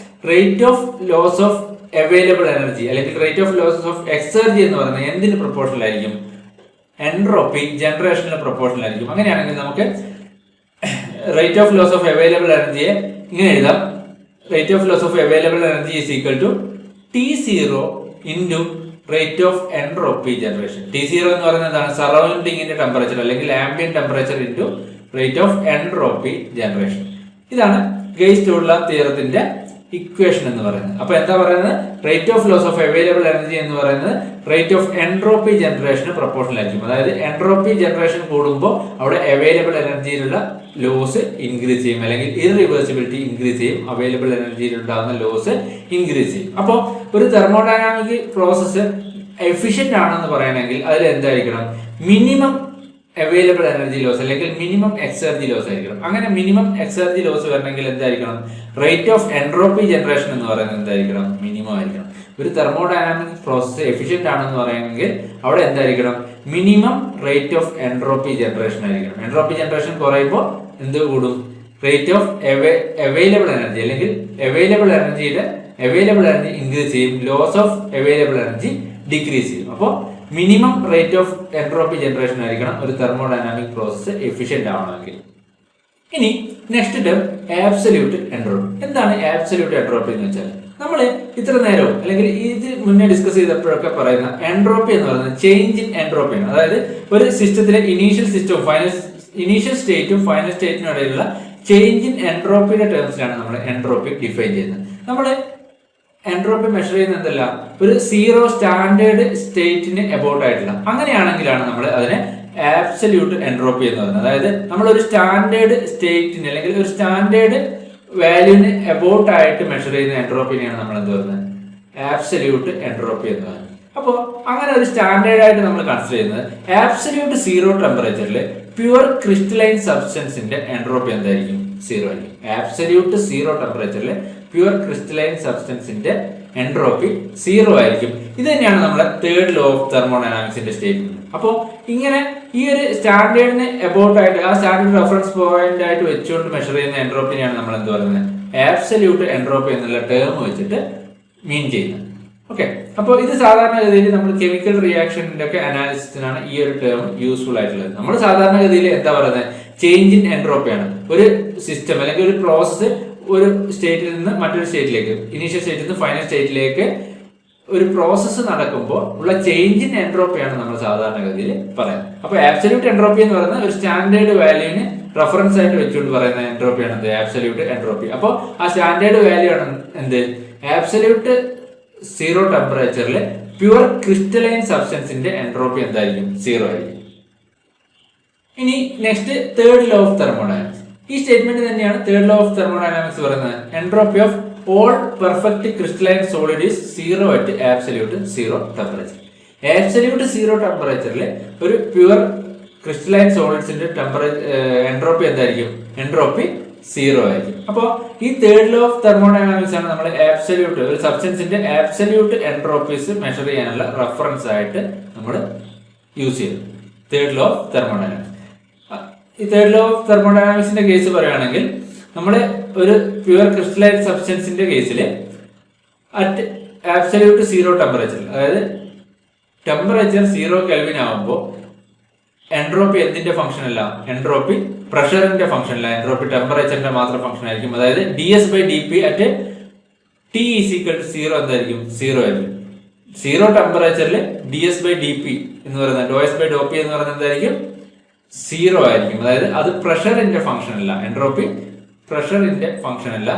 rate of loss of available energy അല്ലെങ്കിൽ rate of loss of exergy എന്ന് പറയുന്നത് എന്തിന് പ്രൊപ്പോർഷണൽ ആയിരിക്കും? എൻട്രോപ്പി ജനറേഷനിൽ പ്രൊപ്പോർഷണൽ ആയിരിക്കും. അങ്ങനെയാണെങ്കിൽ നമുക്ക് rate of loss of available എനർജിയെ ഇങ്ങനെ എഴുതാം. Rate of loss of available energy is equal to T0 into rate of entropy generation. T0 എന്ന് പറയുന്നത് എന്താണ്? സറൗണ്ടിങ്ങിന്റെ ടെമ്പറേച്ചർ അല്ലെങ്കിൽ ambient temperature into rate of entropy generation. ഇതാണ് ഗെയ്സ്-സ്റ്റോർല തിയറത്തിന്റെ ഇക്വേഷൻ എന്ന് പറയുന്നത്. അപ്പൊ എന്താ പറയുന്നത്? Rate of loss of available energy എന്ന് പറയുന്നത് റേറ്റ് ഓഫ് എൻട്രോപ്പി ജനറേഷന് പ്രൊപ്പോർഷണൽ ആയിരിക്കും. അതായത് എൻട്രോപ്പി ജനറേഷൻ കൂടുമ്പോൾ അവിടെ അവൈലബിൾ എനർജിയിലുള്ള ലോസ് ഇൻക്രീസ് ചെയ്യും അല്ലെങ്കിൽ ഇറിവേഴ്സിബിലിറ്റി ഇൻക്രീസ് ചെയ്യും. അവൈലബിൾ എനർജിയിൽ ഉണ്ടാകുന്ന ലോസ് ഇൻക്രീസ് ചെയ്യും. അപ്പോൾ ഒരു തെർമോഡൈനാമിക് പ്രോസസ്സ് എഫിഷ്യന്റ് ആണെന്ന് പറയണമെങ്കിൽ അതിൽ എന്തായിരിക്കണം? മിനിമം അവൈലബിൾ എനർജി ലോസ് അല്ലെങ്കിൽ മിനിമം എക്സർജി ലോസ് ആയിരിക്കണം. അങ്ങനെ മിനിമം എക്സർജി ലോസ് വരണമെങ്കിൽ എന്തായിരിക്കണം? റേറ്റ് ഓഫ് എൻട്രോപ്പി ജനറേഷൻ എന്ന് പറയുന്നത് എന്തായിരിക്കണം? മിനിമം ആയിരിക്കണം. ഒരു തെർമോഡൈനാമിക് പ്രോസസ്സ് എഫിഷ്യന്റ് ആണെന്ന് പറയുമെങ്കിൽ അവിടെ എന്തായിരിക്കണം? Minimum rate of entropy generation ആയിരിക്കണം. എൻട്രോപ്പി ജനറേഷൻ കുറയുമ്പോൾ എന്ത് കൂടും? റേറ്റ് ഓഫ് അവൈലബിൾ എനർജി അല്ലെങ്കിൽ അവൈലബിൾ എനർജി ഇൻക്രീസ് ചെയ്യും. Loss of available energy decrease ചെയ്യും. അപ്പോൾ minimum rate of entropy generation ആയിരിക്കണം ഒരു തെർമോഡൈനാമിക് പ്രോസസ്സ് എഫിഷ്യന്റ് ആവണമെങ്കിൽ. ഇനി നെക്സ്റ്റ് ടേം ആബ്സല്യൂട്ട് എൻട്രോപ്പി. എന്താണ് ആബ്സല്യൂട്ട് എൻട്രോപ്പി എന്ന് വെച്ചാൽ നമ്മൾ ഇത്ര നേരവും അല്ലെങ്കിൽ ഇത് മുന്നേ ഡിസ്കസ് ചെയ്തപ്പോഴൊക്കെ പറയുന്ന എൻട്രോപ്പി എന്ന് പറയുന്നത് ചേഞ്ച് ഇൻ എൻട്രോപ്പി ആണ്. അതായത് ഒരു സിസ്റ്റത്തിലെ ഇനീഷ്യൽ സ്റ്റേറ്റും ഫൈനൽ സ്റ്റേറ്റിനും ഇടയിലുള്ള ചേഞ്ച് ഇൻ എൻട്രോപ്പിയുടെ ടേംസിലാണ് നമ്മൾ എൻട്രോപ്പി ഡിഫൈൻ ചെയ്യുന്നത്. നമ്മൾ എൻട്രോപ്പി മെഷർ ചെയ്യുന്ന എന്തല്ല, ഒരു സീറോ സ്റ്റാൻഡേർഡ് സ്റ്റേറ്റിന് എബൌട്ട് ആയിട്ടുള്ള, അങ്ങനെയാണെങ്കിലാണ് നമ്മൾ അതിനെ ആബ്സല്യൂട്ട് എൻട്രോപ്പി എന്ന് പറയുന്നത്. അതായത് നമ്മൾ ഒരു സ്റ്റാൻഡേർഡ് സ്റ്റേറ്റിന് അല്ലെങ്കിൽ ഒരു സ്റ്റാൻഡേർഡ് വാല്യൂവിന് എബൌട്ട് ആയിട്ട് മെഷർ ചെയ്യുന്ന എൻട്രോപ്പിനെയാണ് നമ്മൾ എന്ത് പറയുന്നത്, ആബ്സല്യൂട്ട് എൻട്രോപ്പി എന്ന് പറയുന്നത്. അപ്പോൾ അങ്ങനെ ഒരു സ്റ്റാൻഡേർഡ് ആയിട്ട് നമ്മൾ കൺസിഡർ ചെയ്യുന്നത് ആബ്സല്യൂട്ട് സീറോ ടെമ്പറേച്ചറിൽ പ്യുവർ ക്രിസ്റ്റലൈൻ സബ്സ്റ്റൻസിന്റെ എൻട്രോപ്പി എന്തായിരിക്കും, സീറോ ആയിരിക്കും. ആബ്സല്യൂട്ട് സീറോ ടെമ്പറേച്ചറിൽ പ്യുവർ ക്രിസ്റ്റലൈൻ സബ്സ്റ്റൻസിന്റെ എൻട്രോപ്പി സീറോ ആയിരിക്കും. ഇത് തന്നെയാണ് നമ്മുടെ തേർഡ് ലോ ഓഫ് തെർമോഡൈനാമിക്സിന്റെ സ്റ്റേറ്റ്മെന്റ്. അപ്പോൾ ഇങ്ങനെ ഈ ഒരു സ്റ്റാൻഡേർഡിന് എബൌട്ട് ആയിട്ട് ആ സ്റ്റാൻഡേർഡ് റെഫറൻസ് പോയിന്റ് ആയിട്ട് വെച്ചുകൊണ്ട് മെഷർ ചെയ്യുന്ന എൻട്രോപ്പിനെയാണ് നമ്മൾ എന്ത് പറയുന്നത്, ആബ്സല്യൂട്ട് എൻട്രോപ്പി എന്നുള്ള ടേം വെച്ചിട്ട് മീൻ ചെയ്യുന്നത്. ഓക്കെ, അപ്പോൾ ഇത് സാധാരണഗതിയിൽ നമ്മൾ കെമിക്കൽ റിയാക്ഷന്റെ ഒക്കെ അനാലിസിസിനാണ് ഈ ഒരു ടേം യൂസ്ഫുൾ ആയിട്ടുള്ളത്. നമ്മൾ സാധാരണഗതിയിൽ എന്താ പറയുന്നത്, ചേഞ്ച് ഇൻ എൻട്രോപ്പിയാണ്. ഒരു സിസ്റ്റം അല്ലെങ്കിൽ ഒരു പ്രോസസ്സ് ഒരു സ്റ്റേറ്റിൽ നിന്ന് മറ്റൊരു സ്റ്റേറ്റിലേക്ക്, ഇനീഷ്യൽ സ്റ്റേറ്റിൽ നിന്ന് ഫൈനൽ സ്റ്റേറ്റിലേക്ക് ഒരു പ്രോസസ്സ് നടക്കുമ്പോൾ ഉള്ള ചേഞ്ച് ഇൻ എൻട്രോപ്പിയാണ് നമ്മൾ സാധാരണഗതിയിൽ പറയുന്നത്. അപ്പോൾ ആബ്സല്യൂട്ട് എൻട്രോപ്പി എന്ന് പറയുന്നത് ഒരു സ്റ്റാൻഡേർഡ് വാല്യൂവിന് റെഫറൻസ് ആയിട്ട് വെച്ചുകൊണ്ട് പറയുന്ന എൻട്രോപ്പിയാണ് എന്ത്, ആബ്സല്യൂട്ട് എൻട്രോപ്പി. അപ്പോൾ ആ സ്റ്റാൻഡേർഡ് വാല്യൂ ആണ് എന്ത്, ആബ്സല്യൂട്ട് സീറോ ടെമ്പറേച്ചറിൽ പ്യുവർ ക്രിസ്റ്റലൈൻ സബ്സ്റ്റൻസിന്റെ എൻട്രോപ്പി എന്തായിരിക്കും, സീറോ ആയിരിക്കും. ഇനി next third law of thermodynamics. ഈ സ്റ്റേറ്റ്മെന്റ് തന്നെയാണ് തേർഡ് ലോ ഓഫ് തെർമോഡൈനാമിക്സ് പറയുന്നത്. Entropy of all perfect crystalline solid is zero at absolute zero temperature. Absolute zero ടെമ്പറേച്ചറിൽ ഒരു പ്യുവർ ക്രിസ്റ്റലൈൻ സോളിഡ്സിന്റെ എൻട്രോപ്പി എന്തായിരിക്കും, എൻട്രോപ്പി സീറോ ആയിരിക്കും. അപ്പോൾ ഈ തേർഡ് ലോ ഓഫ് തെർമോഡൈനാമിക്സ് ആണ് നമ്മൾ ആബ്സല്യൂട്ട് ഒരു സബ്സ്റ്റൻസിന്റെ ആബ്സല്യൂട്ട് എൻട്രോപ്പീസ് മെഷർ ചെയ്യാനുള്ള റെഫറൻസ് ആയിട്ട് നമ്മൾ യൂസ് ചെയ്യുന്നത്. Third law of thermodynamics. ഈ തേർഡ് ലോ ഓഫ് തെർമോഡൈനാമിക്സിന്റെ കേസ് പറയുകയാണെങ്കിൽ നമ്മൾ ഒരു പ്യുവർ ക്രിസ്റ്റലൈൻ സബ്സ്റ്റൻസിന്റെ കേസിൽ അറ്റ് ആബ്സല്യൂട്ട് സീറോ ടെമ്പറേച്ചറിൽ, അതായത് ടെമ്പറേച്ചർ 0 കെൽവിൻ ആവുമ്പോൾ എൻട്രോപ്പി എന്തിന്റെ ഫംഗ്ഷൻ അല്ല, എൻട്രോപ്പി പ്രഷറിന്റെ ഫംഗ്ഷൻ അല്ല, എൻട്രോപ്പി ടെമ്പറേച്ചറിന്റെ മാത്രം ഫംഗ്ഷൻ ആയിരിക്കും. അതായത് ds/dp അറ്റ് t = 0 എന്തായിരിക്കും, 0 ആയിരിക്കും. സീറോ ടെമ്പറേച്ചറിൽ ds/dp എന്ന് പറയുന്നത് ∂s/∂p എന്ന് പറയുന്നത് എന്തായിരിക്കും, 0 ആയിരിക്കും. അതായത് അത് പ്രഷറിന്റെ ഫംഗ്ഷൻ അല്ല, എൻട്രോപ്പി പ്രഷറിന്റെ ഫംഗ്ഷൻ അല്ല.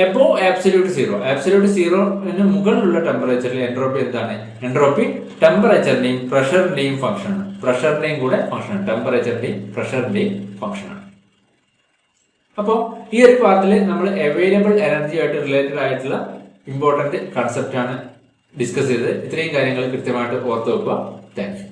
എബോ ആബ്സല്യൂട്ട് സീറോ, ആബ്സല്യൂട്ട് സീറോന് മുകളിലുള്ള ടെമ്പറേച്ചറിൽ എൻട്രോപ്പി എന്താണ്, എൻട്രോപ്പി ടെമ്പറേച്ചറിന്റെയും പ്രഷറിന്റെയും ഫംഗ്ഷനാണ്. പ്രഷറിന്റെയും കൂടെ ഫംഗ്ഷനാണ്, ടെമ്പറേച്ചറിന്റെയും പ്രഷറിന്റെയും ഫംഗ്ഷനാണ്. അപ്പോൾ ഈ ഒരു പാർട്ടിൽ നമ്മൾ അവൈലബിൾ എനർജി ആയിട്ട് റിലേറ്റഡ് ആയിട്ടുള്ള ഇമ്പോർട്ടന്റ് കൺസെപ്റ്റ് ആണ് ഡിസ്കസ് ചെയ്തത്. ഇത്രയും കാര്യങ്ങൾ കൃത്യമായിട്ട് ഓർത്ത് വെക്കുക. Thank you.